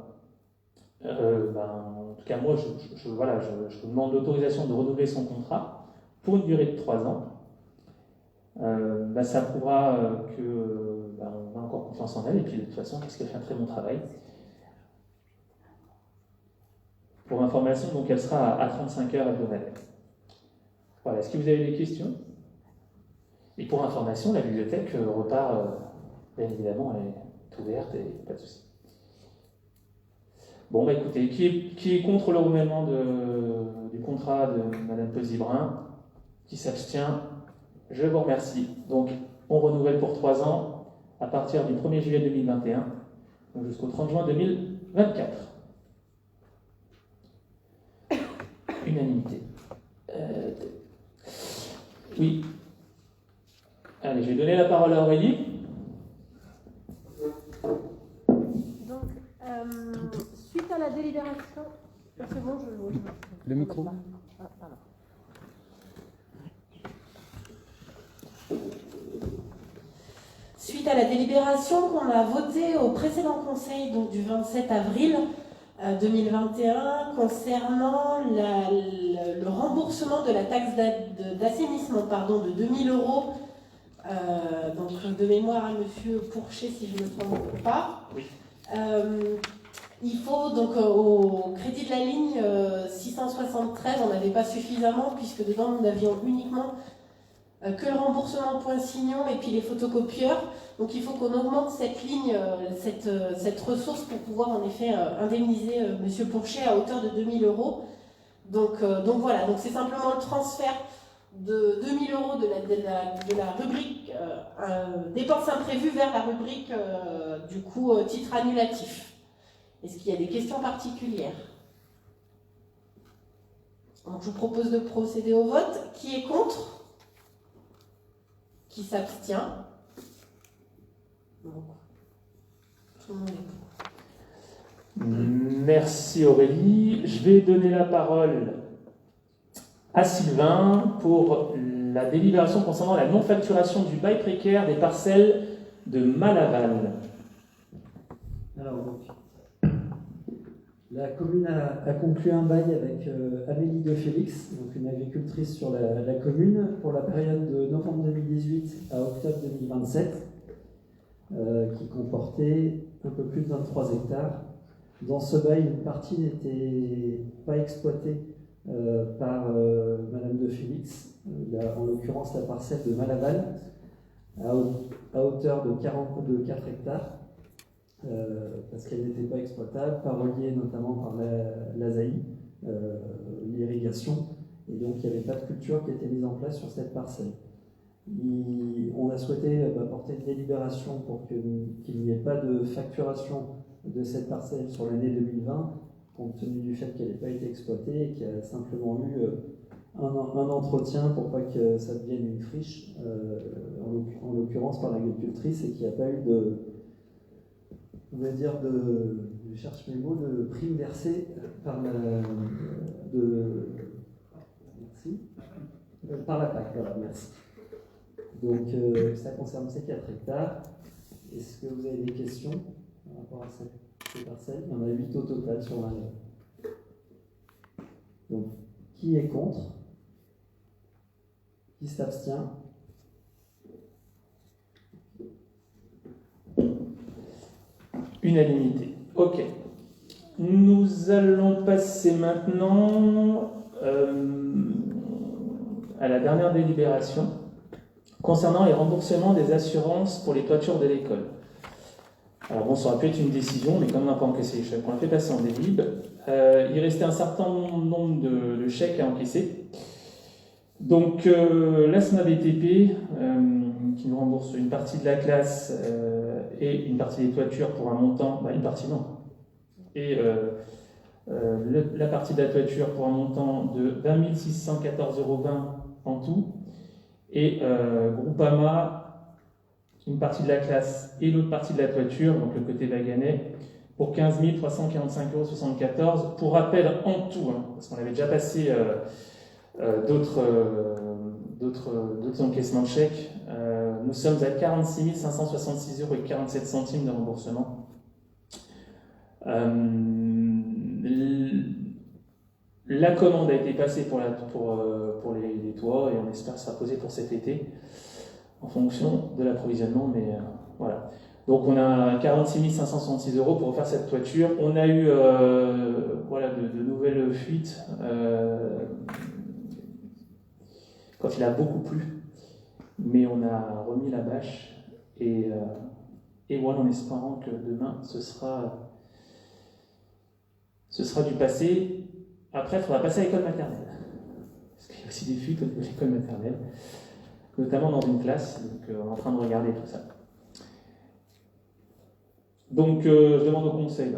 en tout cas moi je vous demande l'autorisation de renouveler son contrat pour une durée de 3 ans. Ça prouvera qu'on a encore confiance en elle, et puis de toute façon parce qu'elle fait un très bon travail. Pour information, donc elle sera à 35 heures hebdomadaires. Voilà, est-ce que vous avez des questions? Et pour information, la bibliothèque repart, bien évidemment, elle est ouverte et pas de souci. Bon, écoutez, qui est contre le renouvellement du contrat de Madame Potzibrin? Qui s'abstient? Je vous remercie. Donc, on renouvelle pour 3 ans à partir du 1er juillet 2021, donc jusqu'au 30 juin 2024. Unanimité. Oui. Allez, je vais donner la parole à Aurélie. Donc, suite à la délibération, c'est bon, je Le micro. à la délibération qu'on a votée au précédent conseil, donc du 27 avril 2021, concernant le remboursement de la taxe d'assainissement de 2 000 €, donc de mémoire à Monsieur Pourchet, si je ne me trompe pas. Oui. Il faut donc au crédit de la ligne 673, on n'avait pas suffisamment, puisque dedans nous n'avions uniquement que le remboursement point signon et puis les photocopieurs. Donc il faut qu'on augmente cette ligne, cette ressource pour pouvoir en effet indemniser Monsieur Pourchet à hauteur de 2 000 €. Donc voilà, donc c'est simplement le transfert de 2 000 € de la rubrique dépenses imprévues vers la rubrique du coup titre annulatif. Est-ce qu'il y a des questions particulières? Donc, je vous propose de procéder au vote. Qui est contre? Qui s'abstient? Donc, tout le monde est pour. Merci Aurélie. Je vais donner la parole à Sylvain pour la délibération concernant la non-facturation du bail précaire des parcelles de Malaval. Alors, donc, la commune a conclu un bail avec Amélie de Félix, donc une agricultrice sur la commune, pour la période de novembre 2018 à octobre 2027, qui comportait un peu plus de 23 hectares. Dans ce bail, une partie n'était pas exploitée par Madame de Félix, en l'occurrence la parcelle de Malaval, à hauteur de 4 hectares. Parce qu'elle n'était pas exploitable, pas reliée notamment par l'ASAI, l'irrigation, et donc il n'y avait pas de culture qui était mise en place sur cette parcelle. On a souhaité porter une délibération pour qu'il n'y ait pas de facturation de cette parcelle sur l'année 2020, compte tenu du fait qu'elle n'ait pas été exploitée et qu'il y a simplement eu un entretien pour pas que ça devienne une friche, en l'occurrence par l'agricultrice, et qu'il n'y a pas eu je cherche mes mots, de prime versée par par la PAC. Voilà, merci. Donc ça concerne ces 4 hectares. Est-ce que vous avez des questions par rapport à ces parcelles? Il y en a 8 au total sur l'année. Donc, qui est contre? Qui s'abstient? Unanimité. Ok. Nous allons passer maintenant à la dernière délibération concernant les remboursements des assurances pour les toitures de l'école. Alors bon, ça aurait pu être une décision, mais comme on n'a pas encaissé les chèques, on l'a fait passer en délib. Il restait un certain nombre de chèques à encaisser. Donc la SNABTP, qui nous rembourse une partie de la classe et une partie des toitures pour un montant, une partie non, et la partie de la toiture pour un montant de 20 614,20 € en tout, et Groupama, une partie de la classe et l'autre partie de la toiture, donc le côté Vaganais, pour 15 345,74 €. Pour rappel, en tout, parce qu'on avait déjà passé d'autres encaissements de chèques, nous sommes à 46 566,47 € de remboursement. La commande a été passée pour les toits et on espère que ça sera posé pour cet été en fonction de l'approvisionnement, mais voilà. Donc on a 46 566 € pour refaire cette toiture. On a eu de nouvelles fuites quand il a beaucoup plu, mais on a remis la bâche et voilà, en espérant que demain ce sera du passé. Après, il faudra passer à l'école maternelle, parce qu'il y a aussi des fuites à l'école maternelle, notamment dans une classe, donc on est en train de regarder tout ça. Donc je demande au conseil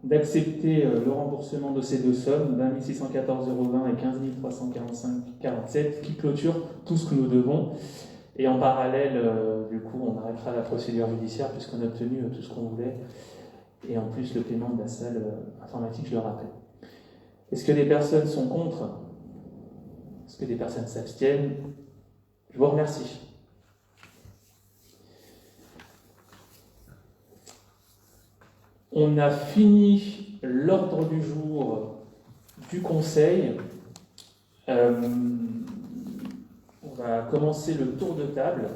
d'accepter le remboursement de ces deux sommes, 20 614,20 € et 15 345,47 €, qui clôturent tout ce que nous devons. Et en parallèle, du coup, on arrêtera la procédure judiciaire puisqu'on a obtenu tout ce qu'on voulait. Et en plus, le paiement de la salle informatique, je le rappelle. Est-ce que des personnes sont contre? Est-ce que des personnes s'abstiennent? Je vous remercie. On a fini l'ordre du jour du Conseil. On va commencer le tour de table.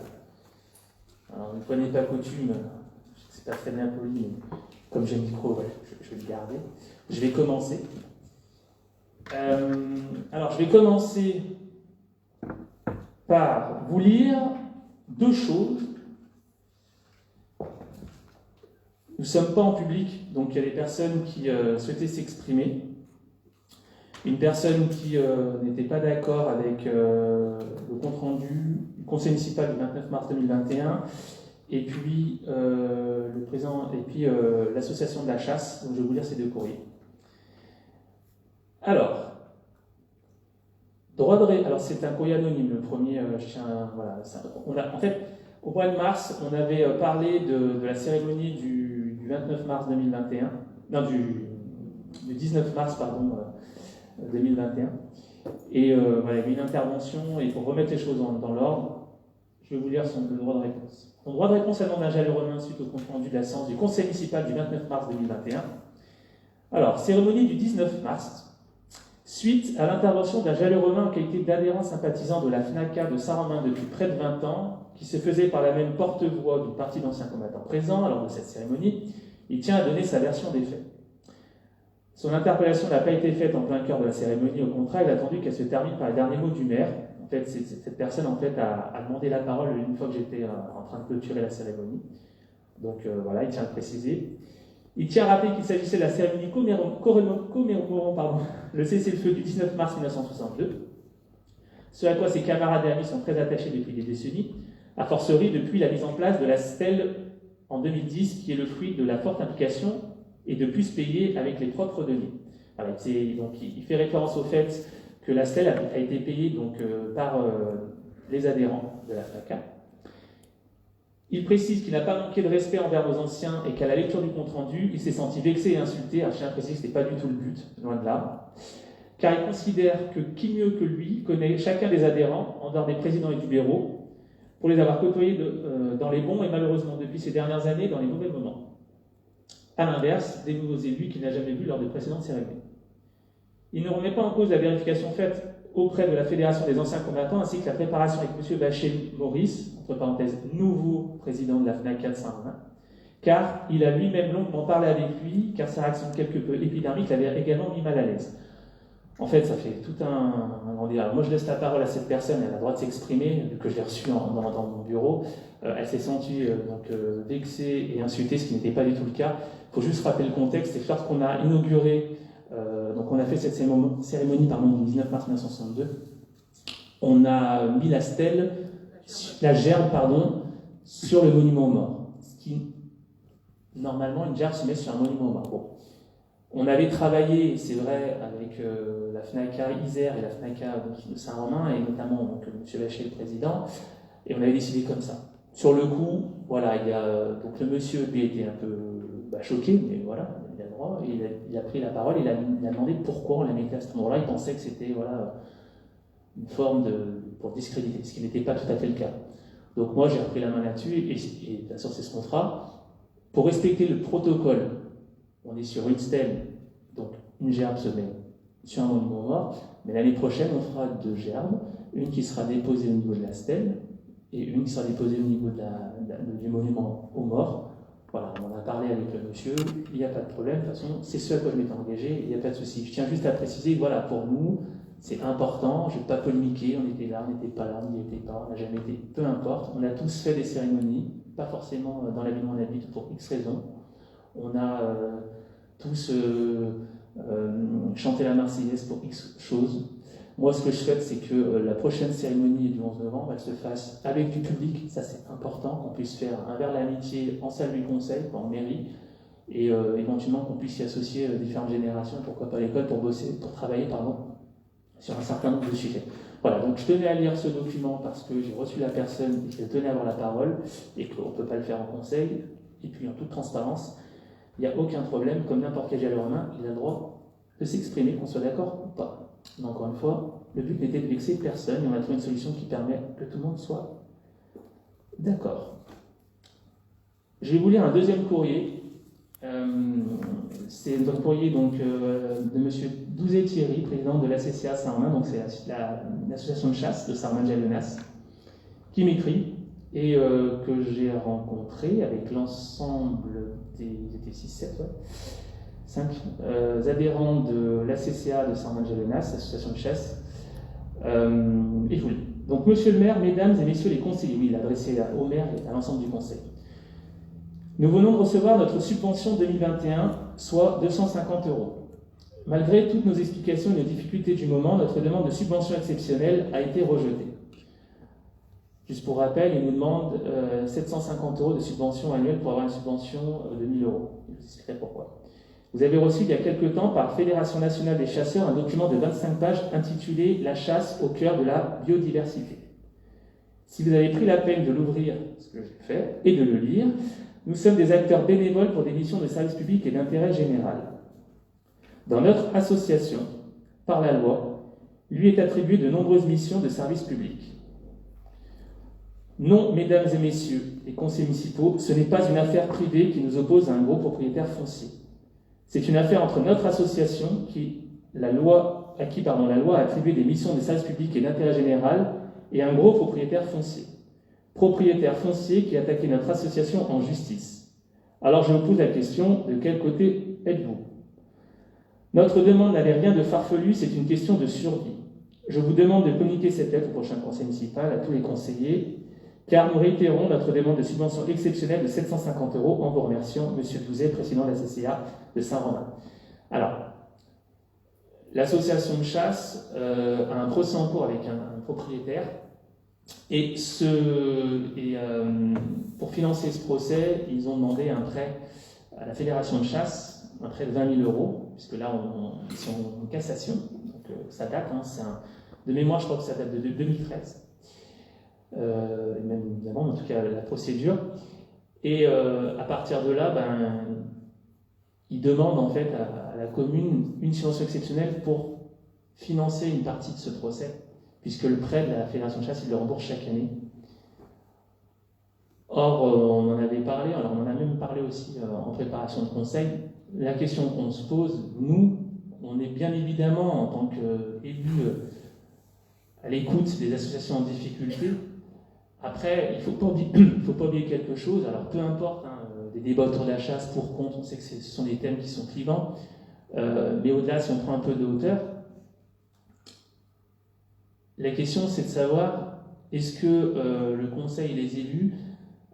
Alors, ne prenez pas coutume, c'est pas très bien poli, mais comme j'ai le micro, ouais, je vais le garder. Je vais commencer. Alors, je vais commencer par vous lire deux choses. Nous ne sommes pas en public, donc il y a des personnes qui souhaitaient s'exprimer. Une personne qui n'était pas d'accord avec le compte-rendu du Conseil municipal du 29 mars 2021, et puis l'association de la chasse. Donc je vais vous lire ces deux courriers. Alors, alors c'est un courrier anonyme, le premier, en fait, au mois de mars, on avait parlé de la cérémonie du 29 mars 2021, du 19 mars, pardon, 2021. Et il y avait une intervention, et pour remettre les choses dans l'ordre, je vais vous lire le droit de réponse. Mon droit de réponse à nom d'un Jalais Romain suite au compte rendu de la séance du Conseil municipal du 29 mars 2021. Alors, cérémonie du 19 mars. Suite à l'intervention d'un Jalais Romain en qualité d'adhérent sympathisant de la FNACA de Saint-Romain depuis près de 20 ans, qui se faisait par la même porte-voix du parti d'anciens combattants présents lors de cette cérémonie, il tient à donner sa version des faits. Son interpellation n'a pas été faite en plein cœur de la cérémonie, au contraire, il a attendu qu'elle se termine par les derniers mots du maire. En fait, cette personne a demandé la parole une fois que j'étais en train de clôturer la cérémonie. Donc voilà, il tient à préciser. Il tient à rappeler qu'il s'agissait de la cérémonie commémorant le cessez-le-feu du 19 mars 1962, ce à quoi ses camarades et amis sont très attachés depuis des décennies, a fortiori depuis la mise en place de la stèle en 2010, qui est le fruit de la forte implication et de plus payer avec les propres deniers. Voilà, donc, il fait référence au fait que la stèle a été payée donc, par les adhérents de la FNACA. Il précise qu'il n'a pas manqué de respect envers nos anciens et qu'à la lecture du compte-rendu, il s'est senti vexé et insulté. Alors, je tiens à préciser que ce n'était pas du tout le but, loin de là. Car il considère que qui mieux que lui connaît chacun des adhérents, en dehors des présidents et du bureau, pour les avoir côtoyés dans les bons et malheureusement depuis ces dernières années dans les mauvais moments. A l'inverse, des nouveaux élus qu'il n'a jamais vus lors des précédentes cérémonies. Il ne remet pas en cause la vérification faite auprès de la Fédération des anciens combattants ainsi que la préparation avec M. Bachet-Maurice, entre parenthèses, nouveau président de la FNACA de Saint-Romain, car il a lui-même longuement parlé avec lui, car sa réaction quelque peu épidermique l'avait également mis mal à l'aise. En fait, ça fait tout un alors moi, je laisse la parole à cette personne, elle a le droit de s'exprimer, vu que je l'ai reçue dans mon bureau. Elle s'est sentie vexée et insultée, ce qui n'était pas du tout le cas. Il faut juste rappeler le contexte, c'est que lorsqu'on a inauguré, donc on a fait cette cérémonie du 19 mars 1962, on a mis la gerbe, sur le monument aux morts. Ce qui, normalement, une gerbe se met sur un monument aux morts. Bon. On avait travaillé, c'est vrai, avec la FNACA Isère et la FNACA de Saint-Romain, et notamment donc, M. Bachet, le président, et on avait décidé comme ça. Sur le coup, voilà, donc le monsieur était un peu choqué, mais voilà, il a le droit, et il a pris la parole, il a demandé pourquoi on la mettait à cet endroit-là. Il pensait que c'était une forme pour discréditer, ce qui n'était pas tout à fait le cas. Donc moi, j'ai repris la main là-dessus, et bien sûr, c'est ce qu'on fera. Pour respecter le protocole, on est sur une stèle, donc une gerbe se met sur un monument mort, mais l'année prochaine, on fera 2 gerbes, une qui sera déposée au niveau de la stèle, et une qui sera déposée au niveau du monument aux morts. Voilà, on en a parlé avec le monsieur, il n'y a pas de problème, de toute façon, c'est ce à quoi je m'étais engagé, il n'y a pas de souci. Je tiens juste à préciser, voilà, pour nous, c'est important, je ne vais pas polémiquer, on était là, on n'était pas là, on n'y était pas, on n'a jamais été, peu importe, on a tous fait des cérémonies, pas forcément dans la ville où on habite pour X raisons. On a tous chanté la Marseillaise pour X choses. Moi, ce que je souhaite, c'est que la prochaine cérémonie du 11 novembre, elle se fasse avec du public. Ça, c'est important, qu'on puisse faire un verre l'amitié en salle du conseil, en mairie, et éventuellement qu'on puisse y associer différentes générations, pourquoi pas l'école, pour travailler sur un certain nombre de sujets. Voilà, donc je tenais à lire ce document parce que j'ai reçu la personne et qu'elle tenait à avoir la parole, et qu'on ne peut pas le faire en conseil, et puis en toute transparence. Il n'y a aucun problème, comme n'importe quel Jalais Romain, il a le droit de s'exprimer, qu'on soit d'accord ou pas. Mais encore une fois, le but n'était de vexer personne, et on a trouvé une solution qui permet que tout le monde soit d'accord. Je vais vous lire un deuxième courrier C'est un courrier donc, de M. Douzet-Thierry, président de l'ACCA Saint-Romain, donc c'est l'association de chasse de Saint-Romain-de-Jalonnas, qui m'écrit et que j'ai rencontré avec l'ensemble ils étaient 6, 7, ouais, 5 adhérents de l'ACCA de Saint-Romain-de-Jalonnas, l'association de chasse. Et je vous lis. Donc, monsieur le maire, mesdames et messieurs les conseillers, oui, il est adressé au maire et à l'ensemble du conseil. Nous venons de recevoir notre subvention 2021, soit 250 €. Malgré toutes nos explications et nos difficultés du moment, notre demande de subvention exceptionnelle a été rejetée. Juste pour rappel, il nous demande 750 € de subvention annuelle pour avoir une subvention de 1 000 €. Je vous expliquerai pourquoi. Vous avez reçu il y a quelque temps par Fédération nationale des chasseurs un document de 25 pages intitulé « La chasse au cœur de la biodiversité ». Si vous avez pris la peine de l'ouvrir, ce que j'ai fait, et de le lire, nous sommes des acteurs bénévoles pour des missions de service public et d'intérêt général. Dans notre association, par la loi, lui est attribué de nombreuses missions de service public. Non, mesdames et messieurs les conseillers municipaux, ce n'est pas une affaire privée qui nous oppose à un gros propriétaire foncier. C'est une affaire entre notre association à qui la loi a attribué des missions de service public et d'intérêt général et un gros propriétaire foncier. Propriétaire foncier qui a attaqué notre association en justice. Alors je vous pose la question, de quel côté êtes-vous? Notre demande n'avait rien de farfelu, c'est une question de survie. Je vous demande de communiquer cette lettre au prochain conseil municipal à tous les conseillers, car nous réitérons notre demande de subvention exceptionnelle de 750 € en vous remerciant, M. Douzet, président de la CCA de Saint-Romain. Alors, l'association de chasse a un procès en cours avec un propriétaire, et pour financer ce procès, ils ont demandé un prêt à la Fédération de chasse, un prêt de 20 000 €, puisque là, ils sont en cassation, donc ça date, de mémoire, je crois que ça date de 2013. Même évidemment, en tout cas la procédure. Et à partir de là, ils demandent en fait à la commune une subvention exceptionnelle pour financer une partie de ce procès, puisque le prêt de la Fédération de chasse, il le rembourse chaque année. Or, on en avait parlé, alors on en a même parlé aussi en préparation de conseil. La question qu'on se pose, nous, on est bien évidemment en tant qu'élus à l'écoute des associations en difficulté. Après, il ne faut pas oublier quelque chose. Alors, peu importe, des débats autour de la chasse, pour, contre, on sait que ce sont des thèmes qui sont clivants. Mais au-delà, si on prend un peu de hauteur, la question, c'est de savoir est-ce que le conseil et les élus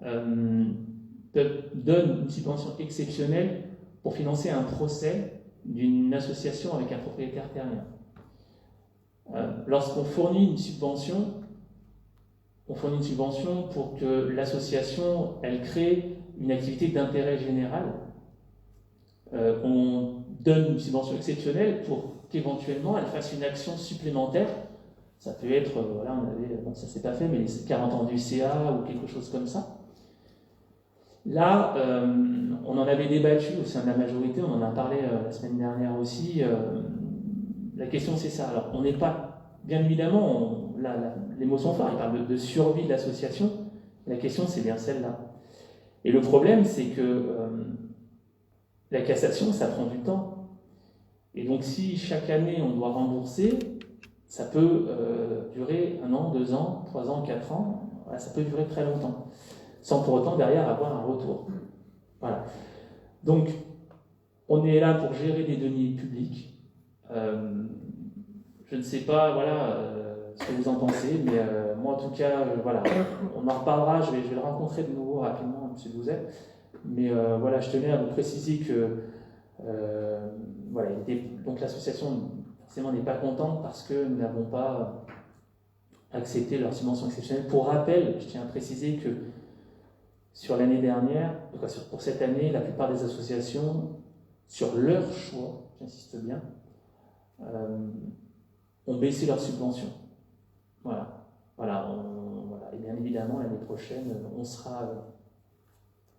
donnent une subvention exceptionnelle pour financer un procès d'une association avec un propriétaire terrien. Lorsqu'on fournit une subvention, on fournit une subvention pour que l'association, elle crée une activité d'intérêt général. On donne une subvention exceptionnelle pour qu'éventuellement elle fasse une action supplémentaire. Ça peut être, voilà, ça s'est pas fait, mais les 40 ans du CA ou quelque chose comme ça. Là, on en avait débattu au sein de la majorité, on en a parlé la semaine dernière aussi. La question, c'est ça. Alors, on n'est pas, bien évidemment, les mots sont forts, ils parlent de survie de l'association. La question, c'est bien celle-là. Et le problème, c'est que la cassation, ça prend du temps. Et donc, si chaque année, on doit rembourser, ça peut durer 1 an, 2 ans, 3 ans, 4 ans. Voilà, ça peut durer très longtemps, sans pour autant, derrière, avoir un retour. Voilà. Donc, on est là pour gérer des deniers publics. Je ne sais pas, voilà, ce que vous en pensez, mais moi, en tout cas, voilà, on en reparlera. Je vais le rencontrer de nouveau rapidement, M. Douzet. Mais voilà, je tenais à vous préciser que voilà, donc l'association forcément n'est pas contente parce que nous n'avons pas accepté leur subvention exceptionnelle. Pour rappel, je tiens à préciser que sur l'année dernière, pour cette année, la plupart des associations, sur leur choix, j'insiste bien, ont baissé leur subvention. Voilà. Et bien évidemment, l'année prochaine, on sera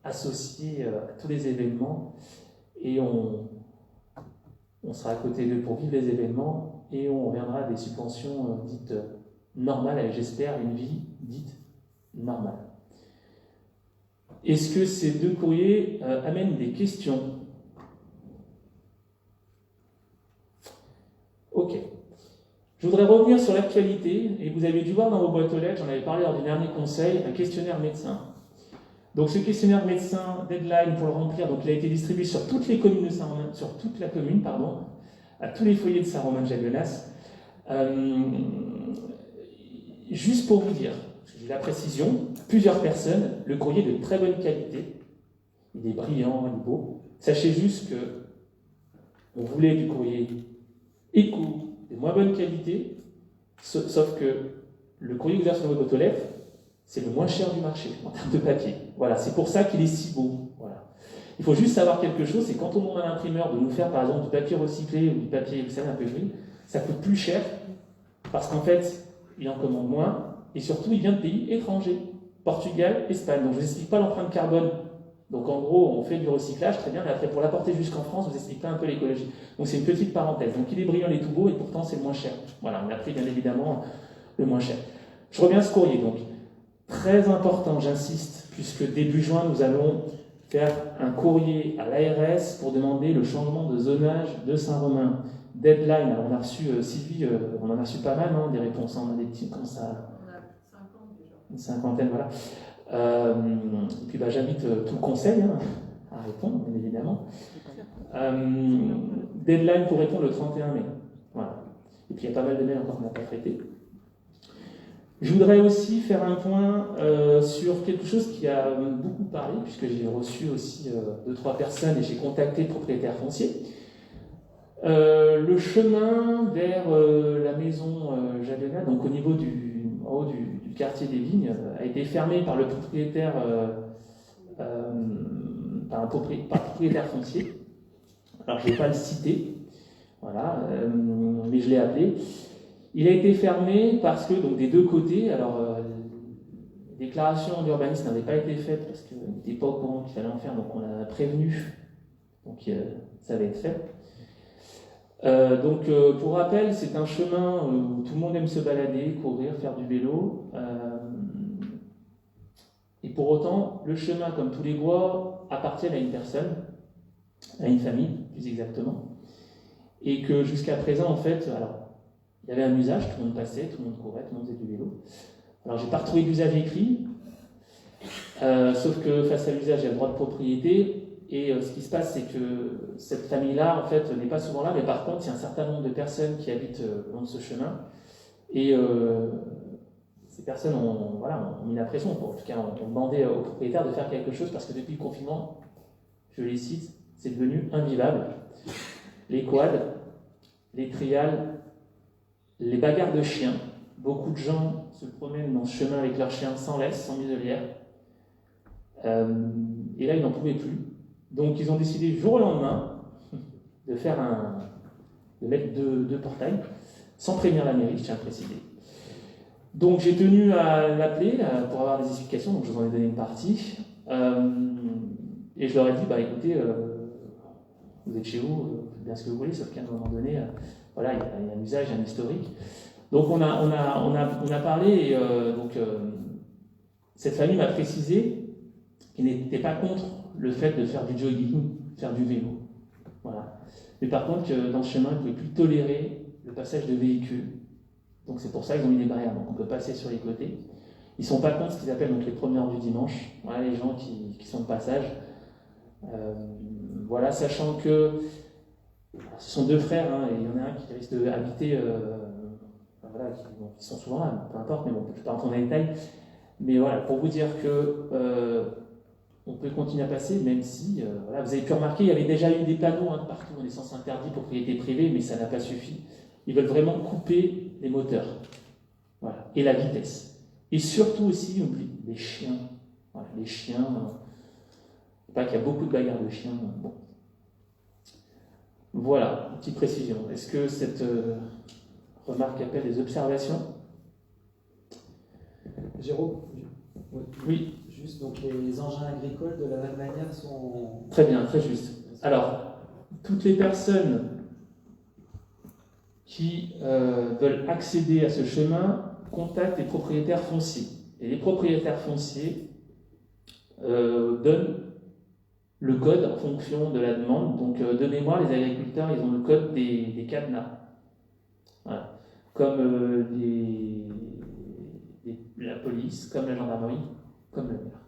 associé à tous les événements et on sera à côté d'eux pour vivre les événements et on reviendra à des subventions dites normales et j'espère une vie dite normale. Est-ce que ces deux courriers amènent des questions? Ok. Je voudrais revenir sur l'actualité, et vous avez dû voir dans vos boîtes aux lettres, j'en avais parlé lors du dernier conseil, un questionnaire médecin. Donc ce questionnaire médecin, deadline pour le remplir, donc il a été distribué sur toutes les communes de Saint-Romain, sur toute la commune, pardon, à tous les foyers de Saint-Romain-de-Jaguenas. Juste pour vous dire, j'ai la précision, plusieurs personnes, le courrier est de très bonne qualité, il est brillant, il est beau. Sachez juste que on voulait du courrier éco, de moins bonne qualité, sauf que le courrier ouvert sur votre boîte aux lettres, c'est le moins cher du marché en termes de papier. Voilà, c'est pour ça qu'il est si beau. Voilà. Il faut juste savoir quelque chose, c'est quand on demande à l'imprimeur de nous faire par exemple du papier recyclé ou du papier, vous savez, un peu gris, ça coûte plus cher parce qu'en fait, il en commande moins et surtout, il vient de pays étrangers, Portugal, Espagne. Donc, je ne vous explique pas l'empreinte carbone. Donc, en gros, on fait du recyclage, très bien, mais après, pour l'apporter jusqu'en France, je vous explique pas un peu l'écologie. Donc, c'est une petite parenthèse. Donc, il est brillant, il est tout beau et pourtant, c'est le moins cher. Voilà, on a pris bien évidemment le moins cher. Je reviens à ce courrier, donc. Très important, j'insiste, puisque début juin, nous allons faire un courrier à l'ARS pour demander le changement de zonage de Saint-Romain. Deadline, alors on a reçu, Sylvie, on en a reçu pas mal, non, des réponses, on a des petits comme ça. On a 50 déjà. Une cinquantaine, voilà. Et puis j'invite tout le conseil à répondre, bien évidemment. Deadline pour répondre le 31 mai. Voilà. Et puis il y a pas mal de mails encore qu'on n'a pas traités. Je voudrais aussi faire un point sur quelque chose qui a beaucoup parlé, puisque j'ai reçu aussi 2-3 personnes et j'ai contacté le propriétaire foncier. Le chemin vers la maison Jaguenas, donc au niveau en haut du quartier des Vignes, a été fermé par le propriétaire, par le propriétaire foncier. Alors je ne vais pas le citer, voilà, mais je l'ai appelé. Il a été fermé parce que, donc des deux côtés, alors les déclarations d'urbanisme n'avaient pas été faites parce qu'il n'était pas au courant qu'il fallait en faire, donc on l'a prévenu, donc ça allait être fait. Donc pour rappel, c'est un chemin où tout le monde aime se balader, courir, faire du vélo. Et pour autant, le chemin, comme tous les bois, appartient à une personne, à une famille, plus exactement. Et que jusqu'à présent, en fait, alors, il y avait un usage, tout le monde passait, tout le monde courait, tout le monde faisait du vélo. Alors, j'ai pas retrouvé d'usage écrit, sauf que face à l'usage, il y a le droit de propriété. Et ce qui se passe, c'est que cette famille-là, en fait, n'est pas souvent là, mais par contre, il y a un certain nombre de personnes qui habitent le long de ce chemin. Et ces personnes ont mis la pression, en tout cas, ont demandé au propriétaire de faire quelque chose, parce que depuis le confinement, je les cite, c'est devenu invivable. Les quads, les trials, les bagarres de chiens. Beaucoup de gens se promènent dans ce chemin avec leurs chiens sans laisse, sans muselière. Et là, ils n'en pouvaient plus. Donc, ils ont décidé du jour au lendemain de mettre deux portails, sans prévenir la mairie, je tiens à préciser. Donc, j'ai tenu à l'appeler pour avoir des explications, donc je vous en ai donné une partie. Et je leur ai dit, écoutez, vous êtes chez vous, faites bien ce que vous voulez, sauf qu'à un moment donné, voilà, il y a un usage, un historique. Donc, on a parlé, et cette famille m'a précisé qu'il n'était pas contre le fait de faire du jogging, faire du vélo. Voilà. Mais par contre, dans ce chemin, ils ne pouvaient plus tolérer le passage de véhicules. Donc c'est pour ça qu'ils ont mis des barrières. Donc on peut passer sur les côtés. Ils ne sont pas contre ce qu'ils appellent donc les promeneurs du dimanche. Voilà les gens qui sont de passage. Voilà, sachant que ce sont deux frères, et il y en a un qui risque d'habiter, voilà, qui sont souvent là, peu importe, mais bon, je ne vais pas rentrer dans les détails. Mais voilà, pour vous dire que on peut continuer à passer, même si, voilà, vous avez pu remarquer, il y avait déjà eu des panneaux partout en essence interdit, propriété privée, mais ça n'a pas suffi. Ils veulent vraiment couper les moteurs, voilà, et la vitesse. Et surtout aussi, oublie, les chiens. Voilà, les chiens, pas qu'il y a beaucoup de bagarres de chiens. Bon. Voilà, une petite précision. Est-ce que cette remarque appelle des observations? Jérôme? Oui. Juste, donc les engins agricoles, de la même manière, sont... Très bien, très juste. Alors, toutes les personnes qui veulent accéder à ce chemin contactent les propriétaires fonciers. Et les propriétaires fonciers donne le code en fonction de la demande. Donc de mémoire, les agriculteurs, ils ont le code des cadenas. Voilà. Comme la police, comme la gendarmerie, comme le maire.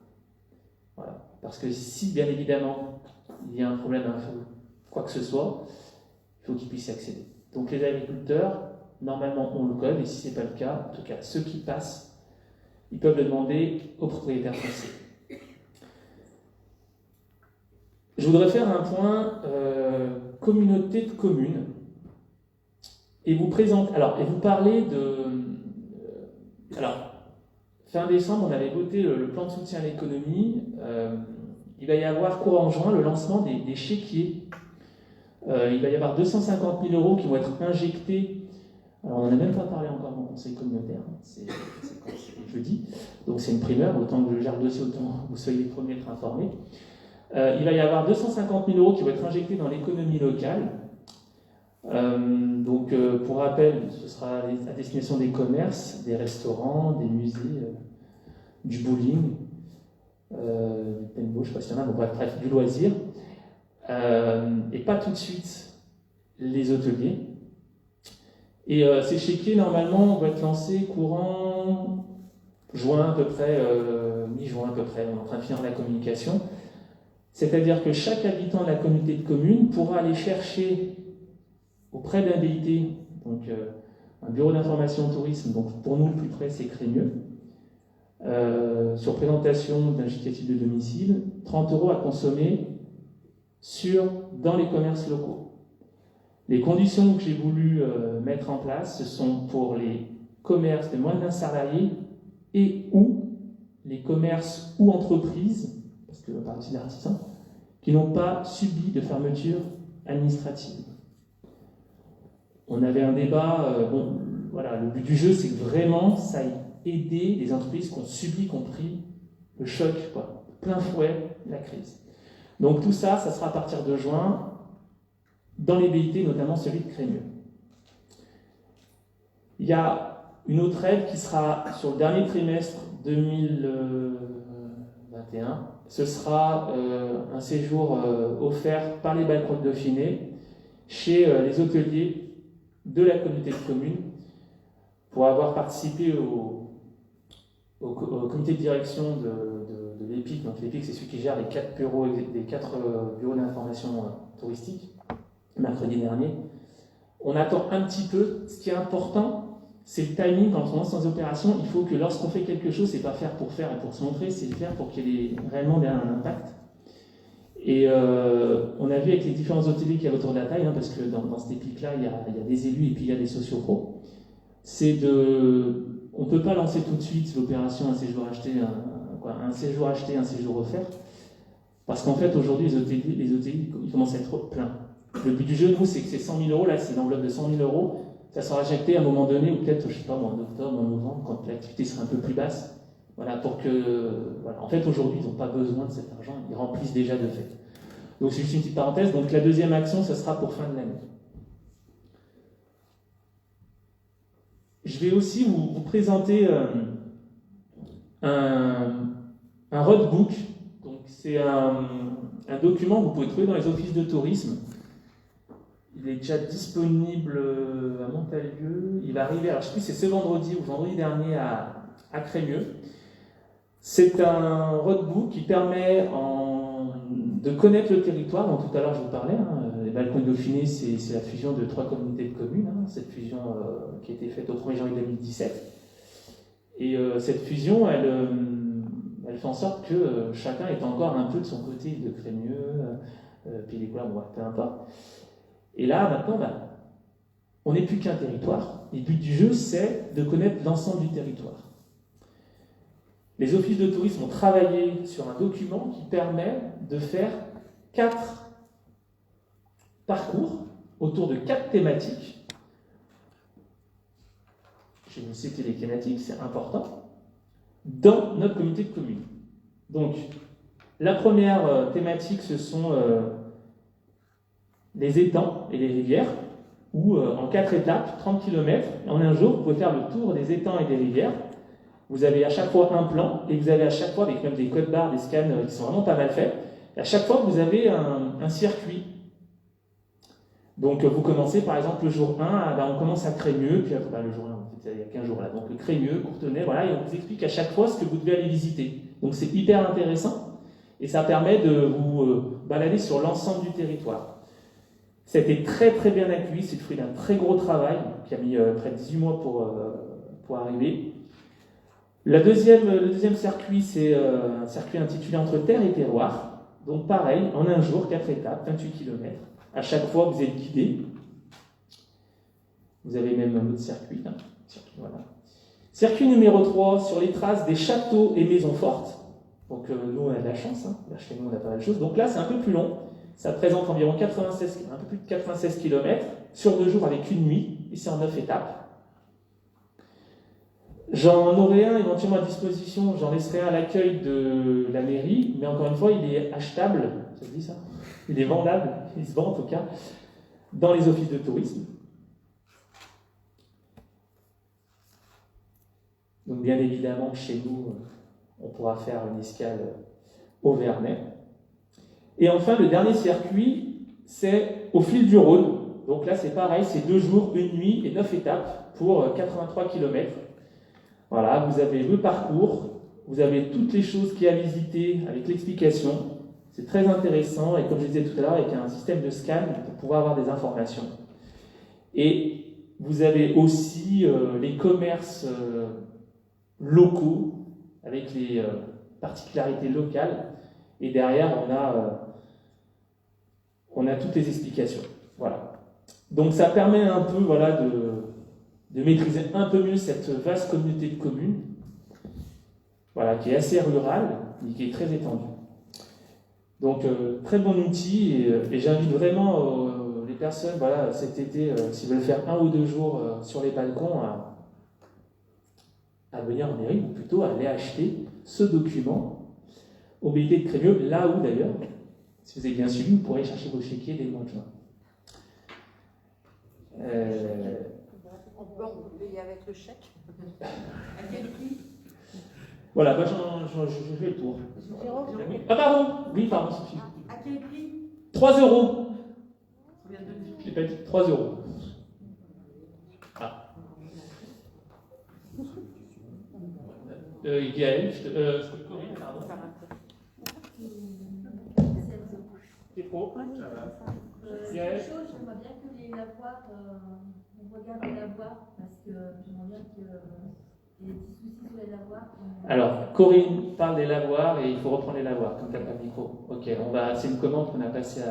Voilà. Parce que si, bien évidemment, il y a un problème, quoi que ce soit, il faut qu'ils puissent y accéder. Donc les agriculteurs, normalement, ont le code, et si ce n'est pas le cas, en tout cas, ceux qui passent, ils peuvent le demander aux propriétaires fonciers. Je voudrais faire un point communauté de communes et vous parler de... alors, fin décembre, on avait voté le plan de soutien à l'économie. Il va y avoir courant juin le lancement des chéquiers. Il va y avoir 250 000 € qui vont être injectés. Alors, on n'en a même pas parlé encore dans le conseil communautaire, c'est jeudi, donc c'est une primeur, autant que je gère le dossier, autant vous soyez les premiers à être informés. Il va y avoir 250 000 € qui vont être injectés dans l'économie locale. Pour rappel, ce sera à destination des commerces, des restaurants, des musées, du bowling, du paintball, je ne sais pas s'il y en a, bon, bref, du loisir. Et pas tout de suite les hôteliers. Et ces chéquiers, normalement, vont être lancés courant juin à peu près, mi-juin à peu près, on est en train de finir la communication. C'est-à-dire que chaque habitant de la communauté de communes pourra aller chercher auprès d'un BIT, donc un bureau d'information tourisme, donc pour nous le plus près c'est Crémieux, sur présentation d'un justificatif de domicile, 30 € à consommer dans les commerces locaux. Les conditions que j'ai voulu mettre en place, ce sont pour les commerces de moins d'un salarié et ou les commerces ou entreprises, parce que par aussi d'artisans, qui n'ont pas subi de fermeture administrative. On avait un débat, le but du jeu, c'est que vraiment ça ait aidé les entreprises qui ont subi, qui ont pris le choc, plein fouet, la crise. Donc tout ça, ça sera à partir de juin, dans les BIT, notamment celui de Crémieux. Il y a une autre aide qui sera sur le dernier trimestre 2021. Ce sera un séjour offert par les balcons de Dauphiné chez les hôteliers de la communauté de communes pour avoir participé au comité de direction de l'EPIC. Donc l'EPIC, c'est celui qui gère les 4 bureaux d'information touristique, mercredi dernier. On attend un petit peu. Ce qui est important, c'est le timing. Quand on lance dans les opérations, il faut que lorsqu'on fait quelque chose, c'est pas faire pour faire et pour se montrer, c'est le faire pour qu'il y ait réellement un impact. Et on a vu avec les différents hôteliers qu'il y a autour de la taille, parce que dans cette épique-là, il y a des élus et puis il y a des sociopros. On ne peut pas lancer tout de suite l'opération un séjour acheté, un séjour acheté, un séjour offert, parce qu'en fait aujourd'hui les hôteliers ils commencent à être pleins. Le but du jeu, nous, c'est que ces 100 000 €, là, c'est une enveloppe de 100 000 €, ça sera injecté à un moment donné, ou peut-être, je sais pas, en octobre, en novembre, quand l'activité sera un peu plus basse. Voilà, pour que. Voilà. En fait, aujourd'hui, ils n'ont pas besoin de cet argent, ils remplissent déjà de fait. Donc, c'est juste une petite parenthèse. Donc, la deuxième action, ce sera pour fin de l'année. Je vais aussi vous présenter un roadbook. Donc, c'est un document que vous pouvez trouver dans les offices de tourisme. Il est déjà disponible à Montalieu. Il va arriver, alors je ne sais plus si c'est ce vendredi ou vendredi dernier à Crémieux. C'est un roadbook qui permet de connaître le territoire, dont tout à l'heure je vous parlais. Les balcons de Dauphiné, c'est la fusion de 3 communautés de communes. Cette fusion qui a été faite au 1er janvier 2017. Et cette fusion, elle fait en sorte que chacun est encore un peu de son côté de Crémieux, puis les couleurs, peu importe. Et là, maintenant, on n'est plus qu'un territoire. Et le but du jeu, c'est de connaître l'ensemble du territoire. Les offices de tourisme ont travaillé sur un document qui permet de faire 4 parcours autour de 4 thématiques. Je vais vous citer les thématiques, c'est important, dans notre communauté de communes. Donc, la première thématique, ce sont les étangs et les rivières, où en 4 étapes, 30 km, en un jour, vous pouvez faire le tour des étangs et des rivières. Vous avez à chaque fois un plan, et vous avez à chaque fois, avec même des codes barres, des scans qui sont vraiment pas mal faits, et à chaque fois, vous avez un circuit. Donc, vous commencez, par exemple, le jour 1, on commence à Crémieux, puis après, le jour 1, en fait, il y a qu'un jour là, donc le Crémieux, Courtenay, voilà, et on vous explique à chaque fois ce que vous devez aller visiter. Donc, c'est hyper intéressant, et ça permet de vous balader sur l'ensemble du territoire. Ça a été très très bien accueilli, c'est le fruit d'un très gros travail, qui a mis près de 18 mois pour arriver. Le deuxième circuit, c'est un circuit intitulé Entre terre et terroir. Donc pareil, en un jour, 4 étapes, 28 km. À chaque fois, vous êtes guidé. Vous avez même un autre circuit. Voilà. Circuit numéro 3, sur les traces des châteaux et maisons fortes. Donc nous, on a de la chance. Chez nous, on a pas mal de choses. Donc là, c'est un peu plus long. Ça présente environ un peu plus de 96 km sur 2 jours avec une nuit. Et c'est en 9 étapes. J'en aurai un éventuellement à disposition, j'en laisserai un à l'accueil de la mairie, mais encore une fois, il est achetable, ça se dit ça ? Il est vendable, il se vend en tout cas, dans les offices de tourisme. Donc bien évidemment, chez nous, on pourra faire une escale au Vernet. Et enfin, le dernier circuit, c'est au fil du Rhône. Donc là, c'est pareil, c'est 2 jours, 1 nuit et 9 étapes pour 83 km. Voilà, vous avez le parcours, vous avez toutes les choses qu'il y a à visiter avec l'explication. C'est très intéressant et comme je disais tout à l'heure, avec un système de scan pour pouvoir avoir des informations. Et vous avez aussi les commerces locaux avec les particularités locales. Et derrière, on a toutes les explications. Voilà. Donc ça permet un peu de maîtriser un peu mieux cette vaste communauté de communes, voilà, qui est assez rurale, mais qui est très étendue. Donc, très bon outil, et j'invite vraiment les personnes, voilà, cet été, s'ils veulent faire 1 ou 2 jours sur les balcons, à venir en mairie, ou plutôt à aller acheter ce document au BIT de Crémieux, là où d'ailleurs, si vous avez bien suivi, vous pourrez chercher vos chéquiers dès le mois de juin. On peut payer avec le chèque. À quel prix? Voilà, moi je fais le tour. Jérôme, Ah pardon. Oui, pardon, Sophie. À quel prix? 3 euros. Combien de prix? Je l'ai pas dit, 3 euros. Ah. Gaël, Corinne, pardon. C'est trop. Quelque chose, j'aimerais bien que les lavoirs, on regarde les lavoirs, parce que j'aimerais bien qu'il y ait des petits soucis sur les lavoirs. Alors, Corinne parle des lavoirs et il faut reprendre les lavoirs, comme tu n'as pas de micro. Ok, c'est une commande qu'on a passée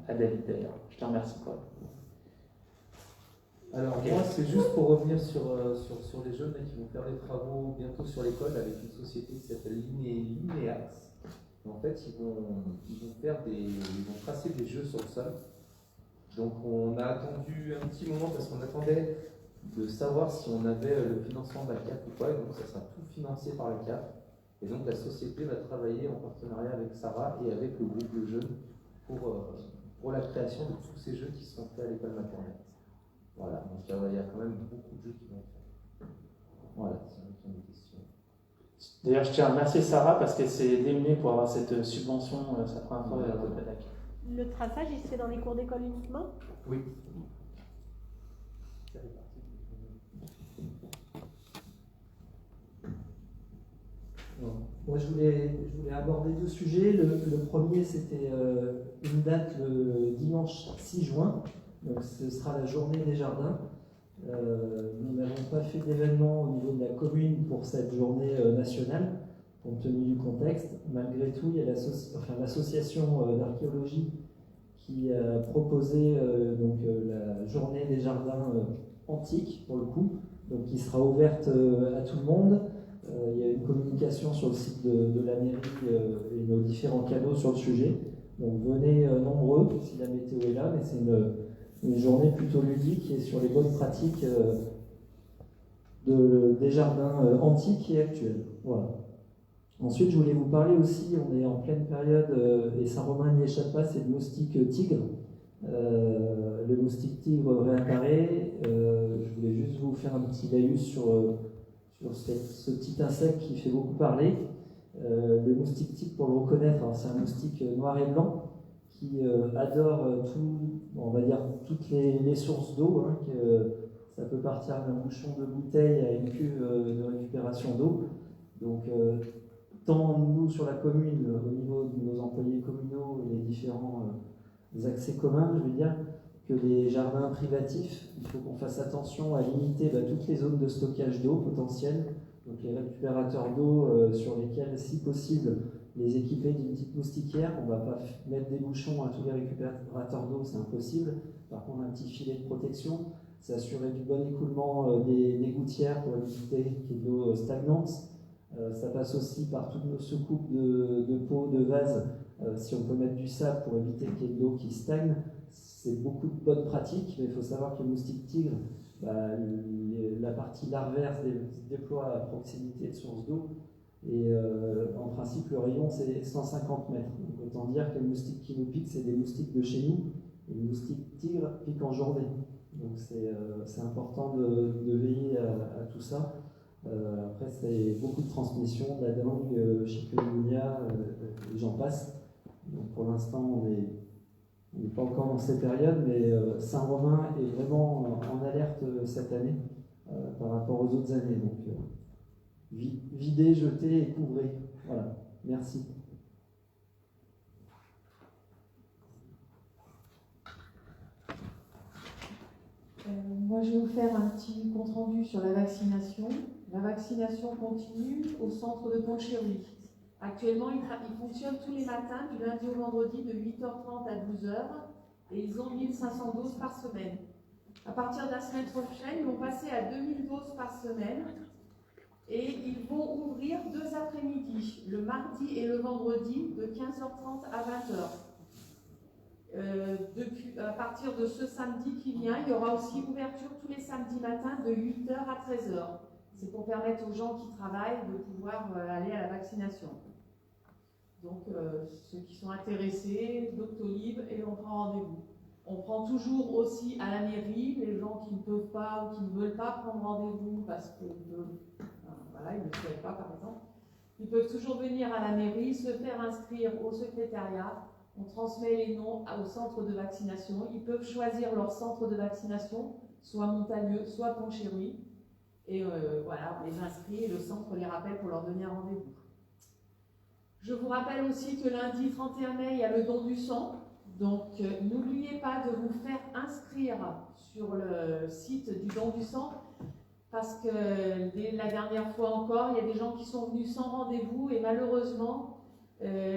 à David d'ailleurs. Je te remercie, Corinne. Alors moi, c'est juste pour revenir sur les jeunes là, qui vont faire des travaux bientôt sur l'école avec une société qui s'appelle Lineax. En fait, ils vont tracer des jeux sur le sol. Donc on a attendu un petit moment parce qu'on attendait de savoir si on avait le financement de la CAF ou pas, et donc ça sera tout financé par la CAF. Et donc la société va travailler en partenariat avec Sarah et avec le groupe de jeunes pour la création de tous ces jeux qui sont faits à l'école maternelle. Voilà, donc il y a quand même beaucoup de jeux qui vont être faits. Voilà, c'est une question. D'ailleurs, je tiens à remercier Sarah parce qu'elle s'est démenée pour avoir cette subvention, sa première fois à la PADAC. le traçage, il se fait dans les cours d'école uniquement? Oui. Moi, je voulais aborder 2 sujets. Le premier, c'était une date le dimanche 6 juin. Donc, ce sera la journée des jardins. Nous n'avons pas fait d'événement au niveau de la commune pour cette journée nationale, compte tenu du contexte. Malgré tout, il y a l'association d'archéologie qui a proposé la journée des jardins antiques, pour le coup, donc qui sera ouverte à tout le monde. Il y a une communication sur le site de la mairie et nos différents canaux sur le sujet. Donc venez nombreux si la météo est là, mais c'est une journée plutôt ludique et sur les bonnes pratiques des jardins antiques et actuels. Voilà. Ensuite, je voulais vous parler aussi, on est en pleine période, et Saint-Romain n'y échappe pas, c'est le moustique tigre. Le moustique tigre réapparaît. Je voulais juste vous faire un petit laïus sur sur ce petit insecte qui fait beaucoup parler. Le moustique tigre, pour le reconnaître, c'est un moustique noir et blanc qui adore on va dire toutes les sources d'eau. Ça peut partir d'un bouchon de bouteille à une cuve de récupération d'eau. Donc, tant nous sur la commune, au niveau de nos employés communaux et les différents accès communs, je veux dire, que les jardins privatifs, il faut qu'on fasse attention à limiter toutes les zones de stockage d'eau potentielles, donc les récupérateurs d'eau sur lesquels, si possible, les équiper d'une petite moustiquaire. On ne va pas mettre des bouchons à tous les récupérateurs d'eau, c'est impossible. Par contre, un petit filet de protection, s'assurer du bon écoulement des gouttières pour éviter qu'il y ait de l'eau stagnante. Ça passe aussi par toutes nos soucoupes de pots, de vases, si on peut mettre du sable pour éviter qu'il y ait de l'eau qui stagne. C'est beaucoup de bonnes pratiques, mais il faut savoir que le moustique tigre, la partie larvaire se déploie à proximité de sources d'eau, et en principe le rayon c'est 150 mètres. Donc autant dire que le moustique qui nous pique, c'est des moustiques de chez nous, et le moustique tigre pique en journée. Donc c'est important de veiller à tout ça. Après, c'est beaucoup de transmission, de la dengue, chikungunya, et j'en passe. Donc pour l'instant, on n'est pas encore dans ces périodes, mais Saint-Romain est vraiment en alerte cette année par rapport aux autres années. Donc videz, jetez et couvrez. Voilà, merci. Moi, je vais vous faire un petit compte-rendu sur la vaccination. La vaccination continue au centre de Pont-Chéry. Actuellement, ils fonctionnent tous les matins, du lundi au vendredi, de 8h30 à 12h, et ils ont 1500 doses par semaine. À partir de la semaine prochaine, ils vont passer à 2000 doses par semaine, et ils vont ouvrir 2 après-midi, le mardi et le vendredi, de 15h30 à 20h. À partir de ce samedi qui vient, il y aura aussi ouverture tous les samedis matins de 8h à 13h. C'est pour permettre aux gens qui travaillent de pouvoir aller à la vaccination. Donc, ceux qui sont intéressés, Doctolib, et on prend rendez-vous. On prend toujours aussi à la mairie les gens qui ne peuvent pas ou qui ne veulent pas prendre rendez-vous parce qu'ils ne le souhaitent pas, par exemple. Ils peuvent toujours venir à la mairie, se faire inscrire au secrétariat. On transmet les noms au centre de vaccination. Ils peuvent choisir leur centre de vaccination, soit Montagneux, soit Pont-Chéry. Et voilà, on les inscrit et le centre les rappelle pour leur donner un rendez-vous. Je vous rappelle aussi que lundi 31 mai, il y a le don du sang. Donc n'oubliez pas de vous faire inscrire sur le site du don du sang, parce que dès la dernière fois encore, il y a des gens qui sont venus sans rendez-vous, et malheureusement,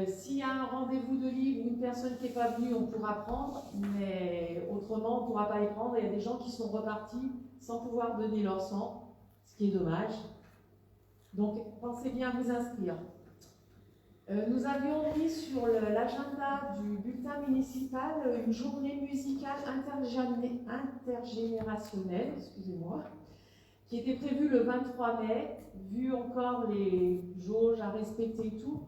s'il y a un rendez-vous de libre ou une personne qui n'est pas venue, on pourra prendre, mais autrement, on ne pourra pas les prendre. Il y a des gens qui sont repartis sans pouvoir donner leur sang, ce qui est dommage. Donc, pensez bien à vous inscrire. Nous avions mis sur l'agenda du bulletin municipal une journée musicale intergénérationnelle, excusez-moi, qui était prévue le 23 mai, vu encore les jauges à respecter et tout.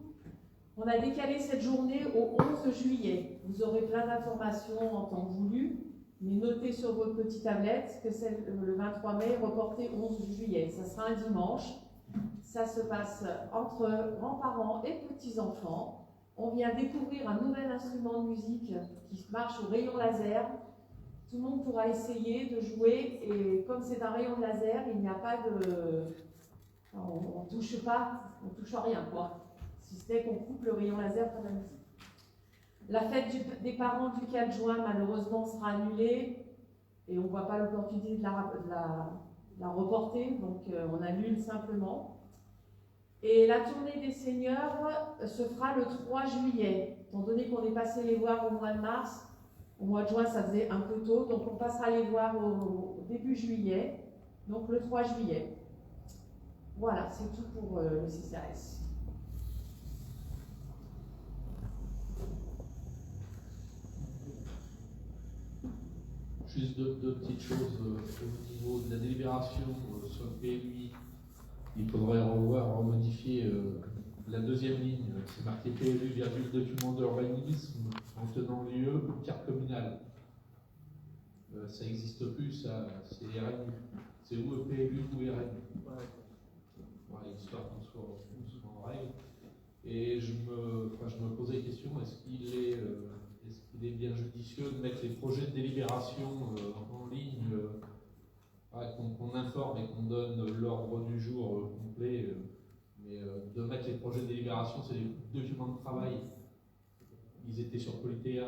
On a décalé cette journée au 11 juillet. Vous aurez plein d'informations en temps voulu, mais notez sur votre petite tablette que le 23 mai est reporté au 11 juillet. Ça sera un dimanche. Ça se passe entre grands-parents et petits-enfants. On vient découvrir un nouvel instrument de musique qui marche au rayon laser. Tout le monde pourra essayer de jouer, et comme c'est un rayon de laser, il n'y a pas de... On ne touche pas, on touche à rien, quoi. Si ce n'est qu'on coupe le rayon laser pour la musique. La fête des parents du 4 juin, malheureusement, sera annulée, et on ne voit pas l'opportunité de la reporter, donc on annule simplement. Et la tournée des seigneurs se fera le 3 juillet. Étant donné qu'on est passé les voir au mois de mars, au mois de juin ça faisait un peu tôt, donc on passera les voir au début juillet, donc le 3 juillet. Voilà, c'est tout pour le CCAS. Juste deux petites choses au niveau de la délibération sur le PLUI. Il faudrait remodifier la deuxième ligne. C'est marqué PLU, document d'urbanisme en tenant lieu ou carte communale. Ça n'existe plus, ça, c'est RNU. C'est ou PLU ou RNU. voilà, histoire qu'on soit en règle. Et je me posais la question, est-ce qu'il est bien judicieux de mettre les projets de délibération en ligne, qu'on informe et qu'on donne l'ordre du jour complet, mais de mettre les projets de délibération, c'est des documents de travail. Ils étaient sur Politéa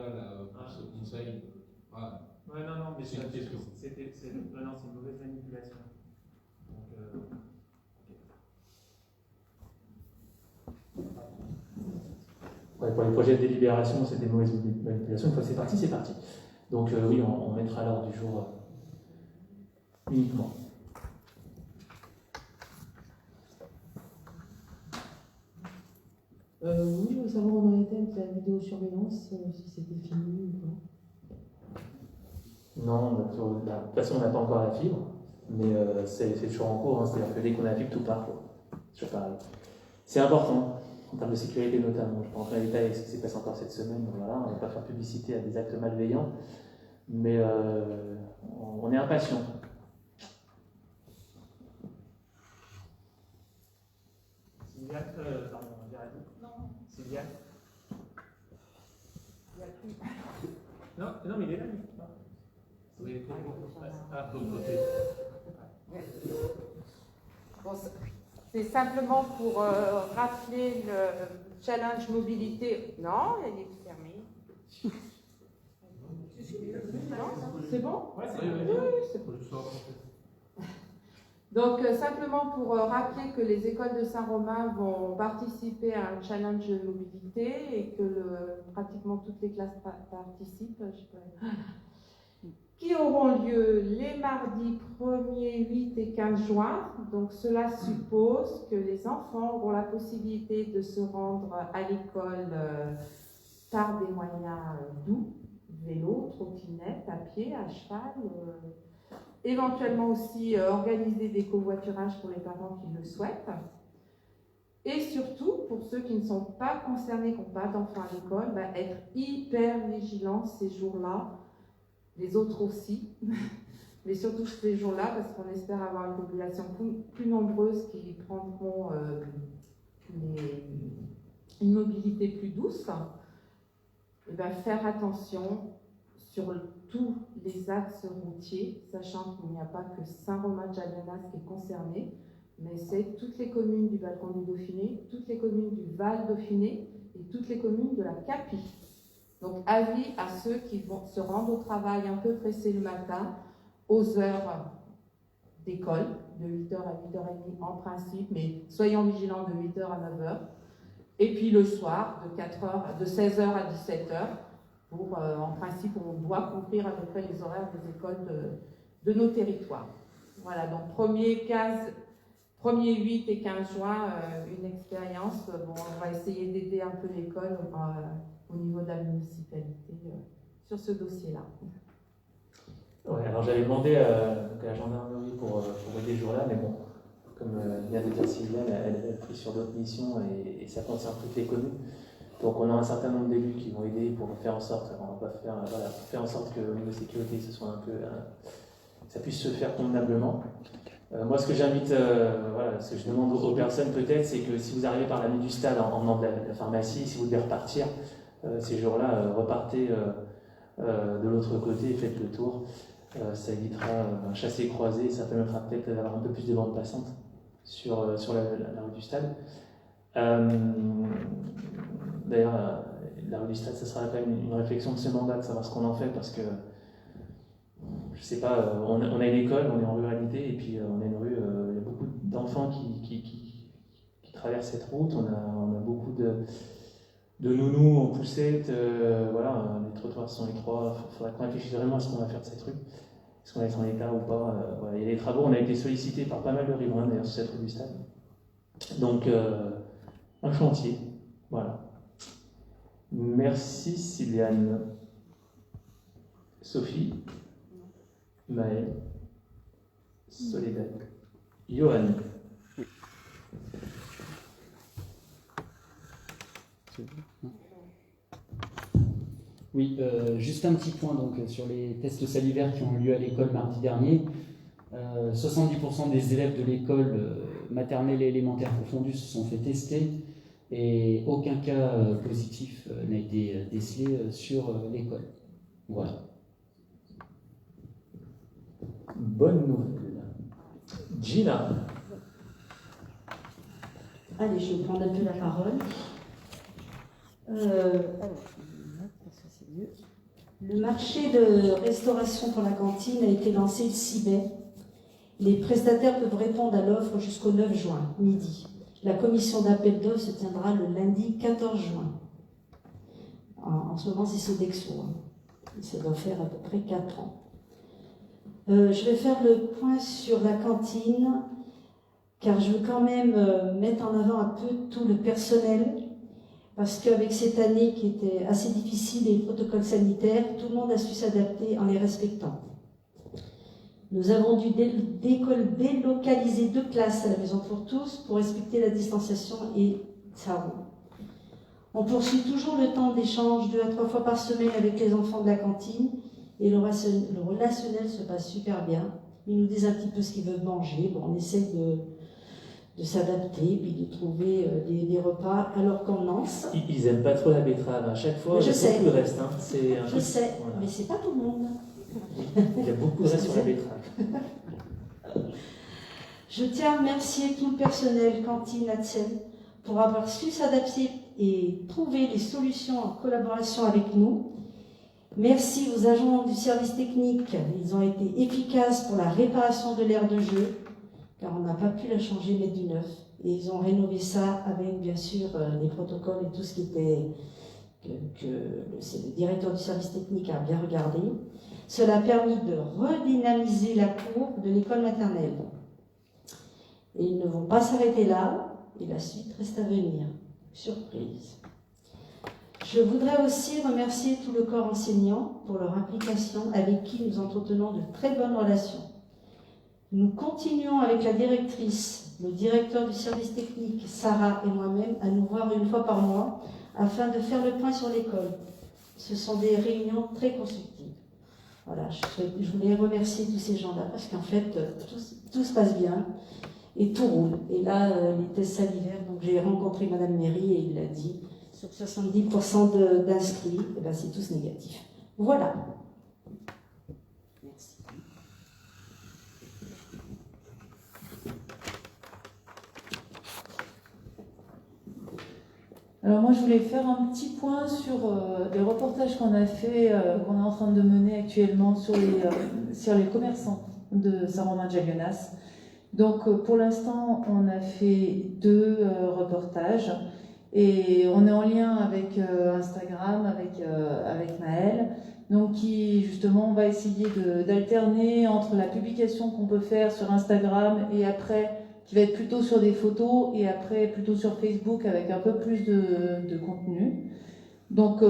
pour ce conseil. Voilà. Ouais, non, mais c'est une question. C'est une mauvaise manipulation. Donc, ouais, pour les projets de délibération, c'est des mauvaises manipulations. Une fois que c'est parti. Donc oui, on mettra l'ordre du jour uniquement. Oui, je veux savoir où on en était avec la vidéosurveillance, si c'était fini ou pas. Non, de toute façon, on n'a pas encore la fibre, mais c'est toujours en cours. Hein, c'est-à-dire que dès qu'on a la fibre, tout part. C'est toujours pareil. C'est important, en termes de sécurité notamment. Je ne vais pas rentrer dans les détails avec ce qui s'est passé encore cette semaine. Donc voilà, on ne va pas faire publicité à des actes malveillants, mais on est impatient. Sylvia, pardon, Géraldine. Non. Sylvia. Non, mais il est là, lui. Oui, de l'autre côté. Bon, c'est simplement pour rappeler le challenge mobilité. Non, elle est fermée. Non, c'est bon? Ouais, c'est bon. Donc, simplement pour rappeler que les écoles de Saint-Romain vont participer à un challenge de mobilité et que pratiquement toutes les classes participent, qui auront lieu les mardis 1er, 8 et 15 juin. Donc, cela suppose que les enfants auront la possibilité de se rendre à l'école par des moyens doux, vélo, trottinette, à pied, à cheval. Éventuellement aussi organiser des covoiturages pour les parents qui le souhaitent. Et surtout, pour ceux qui ne sont pas concernés, qui n'ont pas d'enfants à l'école, être hyper vigilants ces jours-là, les autres aussi, mais surtout ces jours-là, parce qu'on espère avoir une population plus nombreuse qui prendront une mobilité plus douce. Et faire attention sur tous les axes routiers, sachant qu'il n'y a pas que Saint-Romain-de-Jallianas qui est concerné, mais c'est toutes les communes du Balcon du Dauphiné, toutes les communes du Val Dauphiné et toutes les communes de la Capie. Donc avis à ceux qui vont se rendre au travail un peu pressés le matin, aux heures d'école, de 8h à 8h30 en principe, mais soyons vigilants de 8h à 9h. Et puis le soir, de 16h à 17h, en principe, on doit couvrir à peu près les horaires des écoles de nos territoires. Voilà, donc 1er, 8 et 15 juin, une expérience. On va essayer d'aider un peu l'école au niveau de la municipalité sur ce dossier-là. Ouais, alors j'avais demandé à la gendarmerie pour aider ce jour-là, mais bon, comme vient de dire Sylviane, elle est prise sur d'autres missions et ça concerne toutes les communes. Donc on a un certain nombre d'élus qui vont aider pour faire en sorte, faire en sorte que au niveau sécurité, ça puisse se faire convenablement. Moi, ce que j'invite, ce que je demande aux personnes peut-être, c'est que si vous arrivez par l'allée du stade en venant de la pharmacie, si vous devez repartir, ces jours-là, repartez de l'autre côté et faites le tour. Ça évitera un chassé-croisé et ça permettra peut-être d'avoir un peu plus de bande passante sur la rue du stade. D'ailleurs, la rue du stade, ça sera quand même une réflexion de ce mandat, de savoir ce qu'on en fait, parce que, je sais pas, on a une école, on est en ruralité, et puis on a une rue, il y a beaucoup d'enfants qui traversent cette route, on a beaucoup de nounous en poussette, les trottoirs sont étroits, il faudrait qu'on réfléchisse vraiment à ce qu'on va faire de cette rue, est-ce qu'on va être en état ou pas. Il y a des travaux, on a été sollicité par pas mal de riverains d'ailleurs sur cette rue du stade. Donc, un chantier, voilà. Merci Sylviane. Sophie, Maëlle, Soledad, Johan. Oui, juste un petit point donc, sur les tests salivaires qui ont eu lieu à l'école mardi dernier. 70% des élèves de l'école maternelle et élémentaire confondus se sont fait tester et aucun cas positif n'a été décelé sur l'école. Voilà. Bonne nouvelle. Gina. Allez, je vais prendre un peu la parole. Le marché de restauration pour la cantine a été lancé le 6 mai. Les prestataires peuvent répondre à l'offre jusqu'au 9 juin, midi. La commission d'appel d'offres se tiendra le lundi 14 juin. En ce moment, c'est Sodexo. Ça doit faire à peu près 4 ans. Je vais faire le point sur la cantine, car je veux quand même mettre en avant un peu tout le personnel, parce qu'avec cette année qui était assez difficile et les protocoles sanitaires, tout le monde a su s'adapter en les respectant. Nous avons dû délocaliser 2 classes à la maison pour tous pour respecter la distanciation et ça roule. On poursuit toujours le temps d'échange 2 à 3 fois par semaine avec les enfants de la cantine et le relationnel se passe super bien. Ils nous disent un petit peu ce qu'ils veulent manger. Bon, on essaie de s'adapter puis de trouver des repas à leur convenance. Ils n'aiment pas trop la betterave. À chaque fois, je sais. beaucoup de reste. Hein. Je sais, voilà. Mais c'est pas tout le monde. Il y a beaucoup de reste sur la betterave. Je tiens à remercier tout le personnel cantine Adsel pour avoir su s'adapter et trouver les solutions en collaboration avec nous. Merci aux agents du service technique, ils ont été efficaces pour la réparation de l'aire de jeu, car on n'a pas pu la changer, mettre du neuf. Et ils ont rénové ça avec, bien sûr, les protocoles et tout ce qui était que le directeur du service technique a bien regardé. Cela a permis de redynamiser la cour de l'école maternelle. Et ils ne vont pas s'arrêter là, et la suite reste à venir. Surprise. Je voudrais aussi remercier tout le corps enseignant pour leur implication, avec qui nous entretenons de très bonnes relations. Nous continuons avec la directrice, le directeur du service technique, Sarah et moi-même, à nous voir 1 fois par mois afin de faire le point sur l'école. Ce sont des réunions très constructives. Voilà, je voulais remercier tous ces gens-là parce qu'en fait, tout se passe bien et tout roule. Et là, les tests salivaires, donc j'ai rencontré Madame Méry et il a dit, sur 70% d'inscrits, eh ben, c'est tous négatif. Voilà. Merci. Alors moi je voulais faire un petit point sur des reportages qu'on a fait, qu'on est en train de mener actuellement sur les commerçants de Saint-Romain-de-Jaguenas. Donc pour l'instant on a fait 2 reportages et on est en lien avec Instagram, avec Maëlle, donc qui justement on va essayer d'alterner entre la publication qu'on peut faire sur Instagram et après qui va être plutôt sur des photos et après plutôt sur Facebook avec un peu plus de contenu. Donc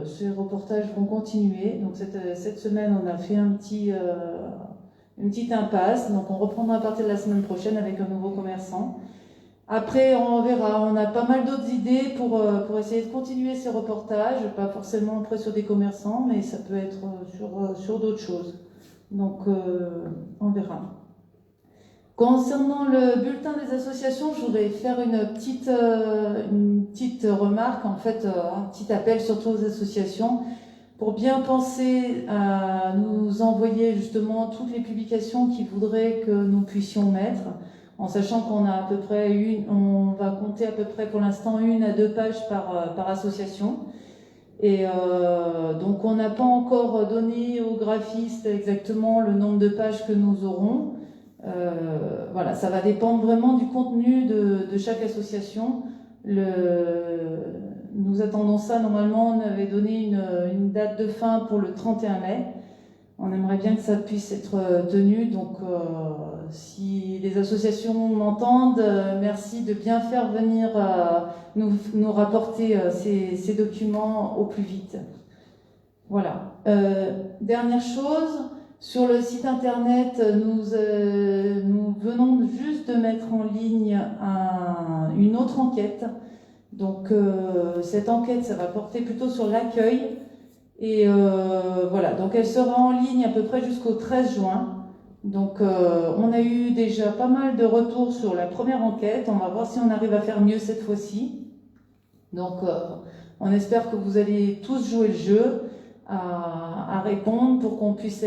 ces reportages vont continuer. Donc cette semaine, on a fait une petite impasse. Donc on reprendra à partir de la semaine prochaine avec un nouveau commerçant. Après, on verra. On a pas mal d'autres idées pour essayer de continuer ces reportages. Pas forcément après sur des commerçants, mais ça peut être sur d'autres choses. Donc on verra. Concernant le bulletin des associations, je voudrais faire une petite remarque, en fait, un petit appel surtout aux associations pour bien penser à nous envoyer justement toutes les publications qu'ils voudraient que nous puissions mettre, en sachant qu'on a à peu près on va compter à peu près pour l'instant 1 à 2 pages par association. Et donc on n'a pas encore donné aux graphistes exactement le nombre de pages que nous aurons. Voilà, ça va dépendre vraiment du contenu de chaque association. Nous attendons ça, normalement on avait donné une date de fin pour le 31 mai. On aimerait bien que ça puisse être tenu, donc si les associations m'entendent, merci de bien faire venir nous rapporter ces documents au plus vite. Voilà. Dernière chose, sur le site internet, nous venons juste de mettre en ligne une autre enquête. Donc cette enquête, ça va porter plutôt sur l'accueil. Et voilà, donc elle sera en ligne à peu près jusqu'au 13 juin. Donc on a eu déjà pas mal de retours sur la première enquête. On va voir si on arrive à faire mieux cette fois-ci. Donc on espère que vous allez tous jouer le jeu à répondre pour qu'on puisse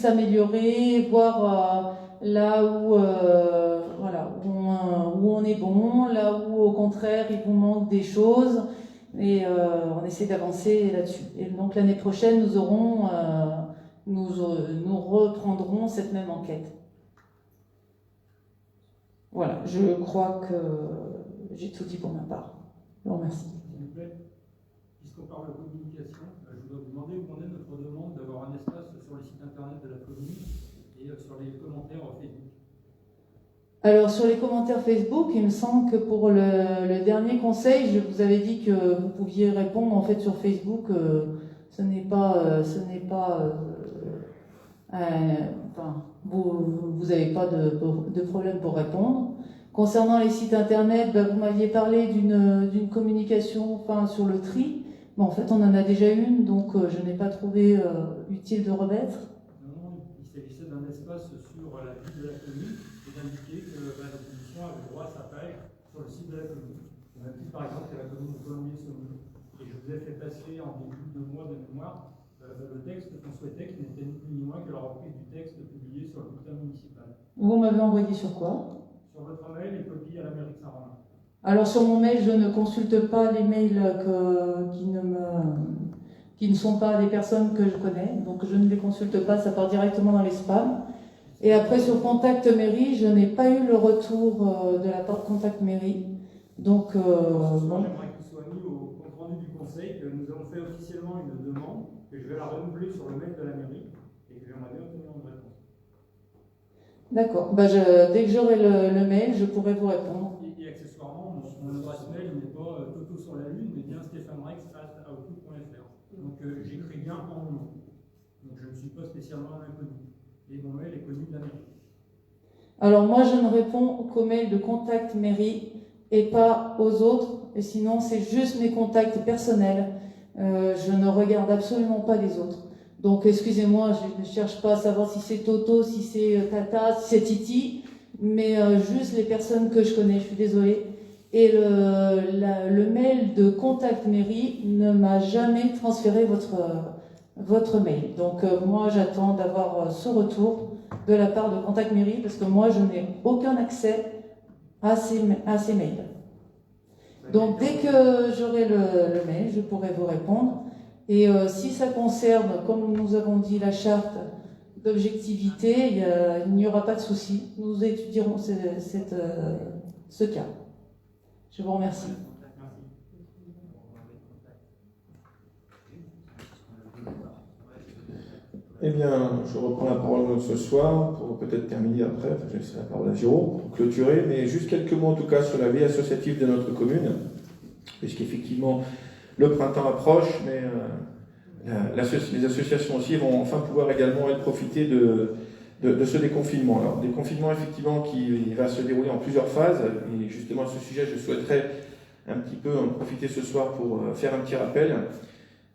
s'améliorer, voir là où où on est bon, là où au contraire il vous manque des choses, et on essaie d'avancer là-dessus. Et donc l'année prochaine nous reprendrons cette même enquête. Voilà, je crois que j'ai tout dit pour ma part. Je vous remercie. S'il vous plaît, puisqu'on parle de communication, je voudrais vous demander où en est notre demande d'avoir un espace sur le site internet de la commune et sur les commentaires Facebook. Alors sur les commentaires Facebook, il me semble que pour le dernier conseil, je vous avais dit que vous pouviez répondre en fait sur Facebook. Vous n'avez pas de problème pour répondre. Concernant les sites internet, vous m'aviez parlé d'une communication sur le tri. En fait, on en a déjà une, donc je n'ai pas trouvé utile de remettre. Non, il s'agissait d'un espace sur la ville de la commune et d'indiquer que l'opposition avait le droit à sa page sur le site de la commune. On a dit par exemple que la commune de Colombier-Saumur. Et je vous ai fait passer en début de mois de mémoire le texte qu'on souhaitait, qui n'était ni plus ni moins que la reprise du texte publié sur le bulletin municipal. Vous m'avez envoyé sur quoi? Sur votre mail et copie à la mairie de Saint-Romain. Alors sur mon mail, je ne consulte pas les mails qui ne sont pas des personnes que je connais, donc je ne les consulte pas, ça part directement dans les spams. Et après sur Contact Mairie, je n'ai pas eu le retour de la part de Contact Mairie. Donc j'aimerais qu'il soit mis au compte rendu du conseil que nous avons fait officiellement une demande, que je vais la renouveler sur le mail de la mairie et que j'aimerais bien obtenir une réponse. D'accord. Dès que j'aurai le mail, je pourrai vous répondre. Et accessoirement, mon adresse mail n'est pas Toto sur la lune, mais bien stéphanerex@outlook.fr. Donc j'écris bien en mon nom. Donc je ne suis pas spécialement inconnu. Et mon mail est connu de la mairie. Alors moi, je ne réponds qu'aux mails de Contact Mairie et pas aux autres. Et sinon, c'est juste mes contacts personnels. Je ne regarde absolument pas les autres. Donc, excusez-moi, je ne cherche pas à savoir si c'est Toto, si c'est Tata, si c'est Titi, mais juste les personnes que je connais, je suis désolée. Et le mail de Contact Mairie ne m'a jamais transféré votre mail. Donc, moi, j'attends d'avoir ce retour de la part de Contact Mairie, parce que moi, je n'ai aucun accès à ces mails. Donc, dès que j'aurai le mail, je pourrai vous répondre. Et si ça concerne, comme nous avons dit, la charte d'objectivité, il n'y aura pas de souci. Nous étudierons ce cas. Je vous remercie. Eh bien, je reprends la parole ce soir pour peut-être terminer après. Enfin, je laisserai la parole à Jérôme pour clôturer, mais juste quelques mots en tout cas sur la vie associative de notre commune, puisqu'effectivement le printemps approche, mais les associations aussi vont enfin pouvoir également profiter de ce déconfinement. Alors, déconfinement effectivement qui va se dérouler en plusieurs phases, et justement à ce sujet, je souhaiterais un petit peu en profiter ce soir pour faire un petit rappel,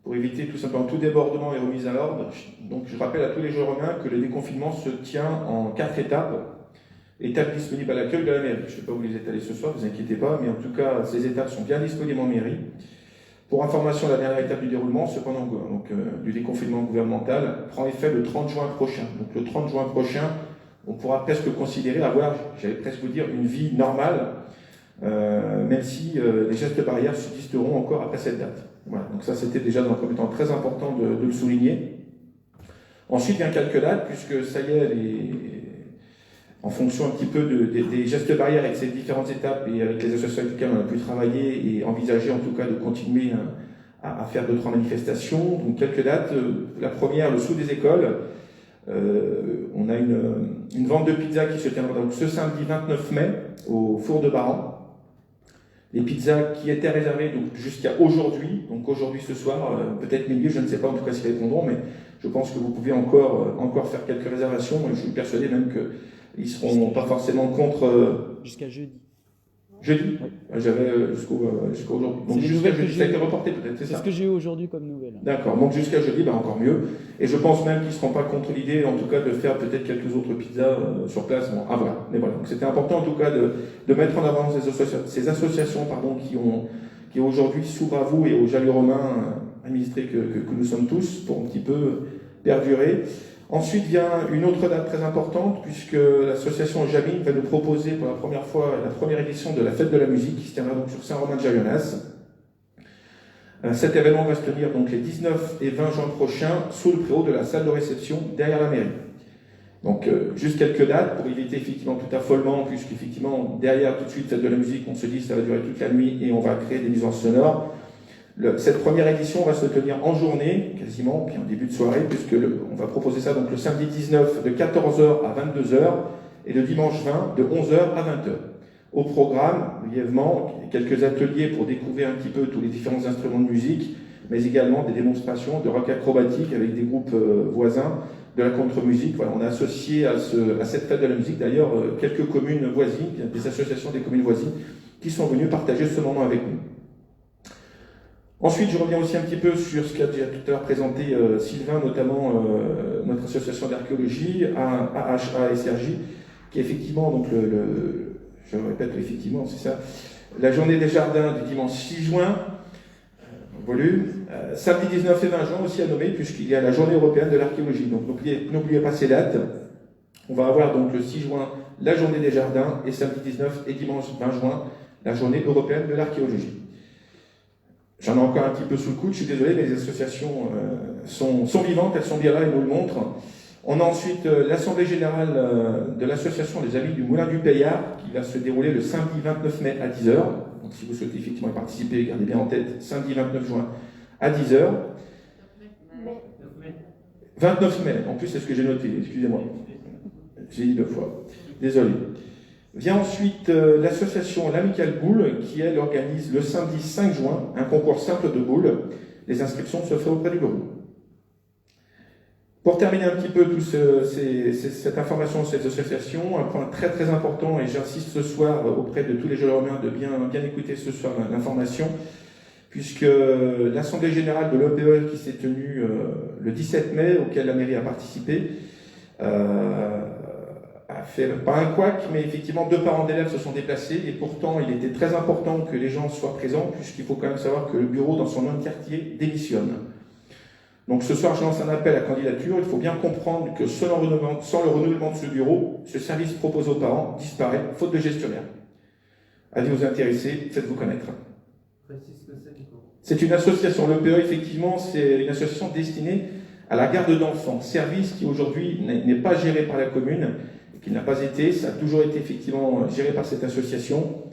pour éviter tout simplement tout débordement et remise à l'ordre. Donc je rappelle à tous les Jérômains que le déconfinement se tient en 4 étapes. Étapes disponibles à l'accueil de la mairie. Je ne vais pas vous les étaler ce soir, ne vous inquiétez pas, mais en tout cas, ces étapes sont bien disponibles en mairie. Pour information, la dernière étape du déroulement, cependant, du déconfinement gouvernemental, prend effet le 30 juin prochain. Donc le 30 juin prochain, on pourra presque considérer avoir, j'allais presque vous dire, une vie normale, même si les gestes barrières subsisteront encore après cette date. Voilà. Donc ça, c'était déjà dans un premier temps très important de le souligner. Ensuite vient quelques dates, puisque ça y est, en fonction un petit peu des gestes barrières avec ces différentes étapes et avec les associations avec lesquelles on a pu travailler et envisager en tout cas de continuer à faire 2-3 manifestations. Donc quelques dates. La première, le sous des écoles. On a une vente de pizza qui se tiendra donc ce samedi 29 mai au Four de Baran. Les pizzas qui étaient réservées donc jusqu'à aujourd'hui, donc aujourd'hui ce soir, peut-être milieu, je ne sais pas en tout cas s'ils répondront, mais je pense que vous pouvez encore faire quelques réservations. Je suis persuadé même qu'ils ne seront pas forcément contre... Jusqu'à jeudi. Jeudi. J'avais jusqu'à aujourd'hui. Donc jusqu'à jeudi, ça a été reporté peut-être, c'est ça? C'est ce que j'ai eu aujourd'hui comme nouvelle. D'accord, donc jusqu'à jeudi, encore mieux. Et je pense même qu'ils ne seront pas contre l'idée, en tout cas, de faire peut-être quelques autres pizzas sur place. Bon, à voir. Mais voilà, donc c'était important en tout cas de mettre en avant ces associations qui aujourd'hui s'ouvrent à vous et aux jaloux romains administrés que nous sommes tous, pour un petit peu perdurer. Ensuite vient une autre date très importante, puisque l'association Jamine va nous proposer pour la première fois la première édition de la fête de la musique, qui se tiendra donc sur Saint-Romain-de-Jaillonnas. Cet événement va se tenir donc les 19 et 20 juin prochains, sous le préau de la salle de réception, derrière la mairie. Donc, juste quelques dates pour éviter effectivement tout affolement, puisqu'effectivement, derrière tout de suite fête de la musique, on se dit ça va durer toute la nuit et on va créer des nuisances sonores. Cette première édition va se tenir en journée, quasiment, puis en début de soirée, on va proposer ça donc le samedi 19 de 14h à 22h et le dimanche 20 de 11h à 20h. Au programme, brièvement, quelques ateliers pour découvrir un petit peu tous les différents instruments de musique, mais également des démonstrations de rock acrobatique avec des groupes voisins, de la contre-musique. Voilà, on a associé à cette fête de la musique d'ailleurs quelques communes voisines, des associations des communes voisines qui sont venues partager ce moment avec nous. Ensuite, je reviens aussi un petit peu sur ce qu'a déjà tout à l'heure présenté Sylvain, notamment notre association d'archéologie, AHA SRJ, qui est effectivement, donc je répète effectivement, c'est ça, la journée des jardins du dimanche 6 juin, volume, samedi 19 et 20 juin aussi à nommer, puisqu'il y a la journée européenne de l'archéologie. Donc n'oubliez pas ces dates. On va avoir donc le 6 juin la journée des jardins, et samedi 19 et dimanche 20 juin la journée européenne de l'archéologie. J'en ai encore un petit peu sous le coude, je suis désolé, mais les associations sont vivantes, elles sont bien là, elles nous le montrent. On a ensuite l'Assemblée Générale de l'Association des Amis du Moulin du Paillard, qui va se dérouler le samedi 29 mai à 10h. Donc si vous souhaitez effectivement y participer, gardez bien en tête, samedi 29 juin à 10h. 29 mai, en plus c'est ce que j'ai noté, excusez-moi. J'ai dit 2 fois, désolé. Vient ensuite l'association L'Amicale Boule, qui elle organise le samedi 5 juin un concours simple de boules. Les inscriptions se font auprès du bureau. Pour terminer un petit peu toute cette information sur cette association, un point très très important, et j'insiste ce soir auprès de tous les jeunes romains de bien écouter ce soir l'information, puisque l'Assemblée Générale de l'EPE qui s'est tenue le 17 mai, auquel la mairie a participé, a fait pas un couac, mais effectivement 2 parents d'élèves se sont déplacés, et pourtant il était très important que les gens soient présents, puisqu'il faut quand même savoir que le bureau dans son quartier démissionne. Donc ce soir je lance un appel à candidature. Il faut bien comprendre que sans le renouvellement de ce bureau, ce service proposé aux parents disparaît, faute de gestionnaire. Avis aux intéressés, faites-vous connaître. C'est une association, l'EPE effectivement, c'est une association destinée à la garde d'enfants, service qui aujourd'hui n'est pas géré par la commune, qui n'a pas été, ça a toujours été effectivement géré par cette association.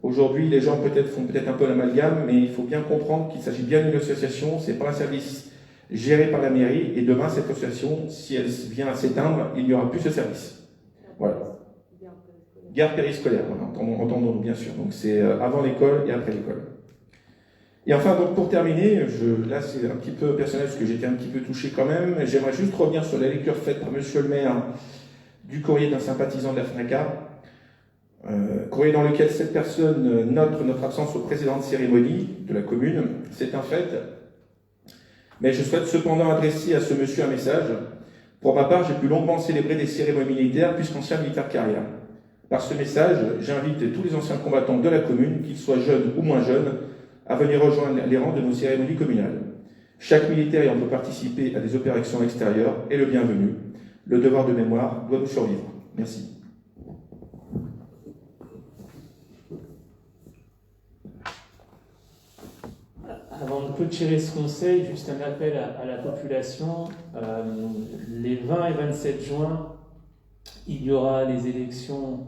Aujourd'hui, les gens font peut-être un peu l'amalgame, mais il faut bien comprendre qu'il s'agit bien d'une association, c'est pas un service géré par la mairie, et demain, cette association, si elle vient à s'éteindre, il n'y aura plus ce service. Voilà. Garde périscolaire, voilà, entendons-nous bien sûr. Donc c'est avant l'école et après l'école. Et enfin, donc pour terminer, là c'est un petit peu personnel parce que j'étais un petit peu touché quand même, j'aimerais juste revenir sur la lecture faite par monsieur le maire du courrier d'un sympathisant de la FNACA, courrier dans lequel cette personne note notre absence au président de cérémonie de la commune, c'est un fait. Mais je souhaite cependant adresser à ce monsieur un message. Pour ma part, j'ai pu longuement célébrer des cérémonies militaires, puisqu'ancien militaire de carrière. Par ce message, j'invite tous les anciens combattants de la commune, qu'ils soient jeunes ou moins jeunes, à venir rejoindre les rangs de nos cérémonies communales. Chaque militaire ayant pu participer à des opérations extérieures est le bienvenu. Le devoir de mémoire doit nous survivre. Merci. Avant de clôturer ce conseil, juste un appel à la population. Les 20 et 27 juin, il y aura les élections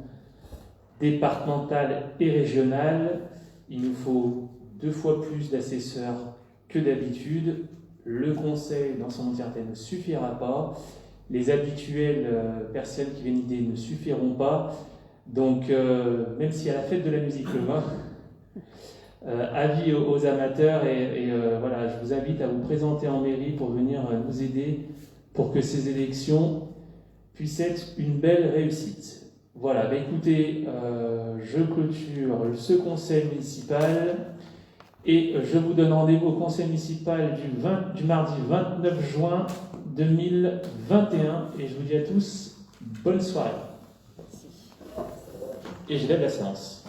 départementales et régionales. Il nous faut 2 fois plus d'assesseurs que d'habitude. Le conseil dans son entièreté ne suffira pas. Les habituelles personnes qui viennent l'idée ne suffiront pas. Donc, même si à la fête de la musique le 20, avis aux amateurs et voilà, je vous invite à vous présenter en mairie pour venir nous aider pour que ces élections puissent être une belle réussite. Voilà, bah écoutez, je clôture ce conseil municipal et je vous donne rendez-vous au conseil municipal du mardi 29 juin 2021 et je vous dis à tous bonne soirée. Et je lève la séance.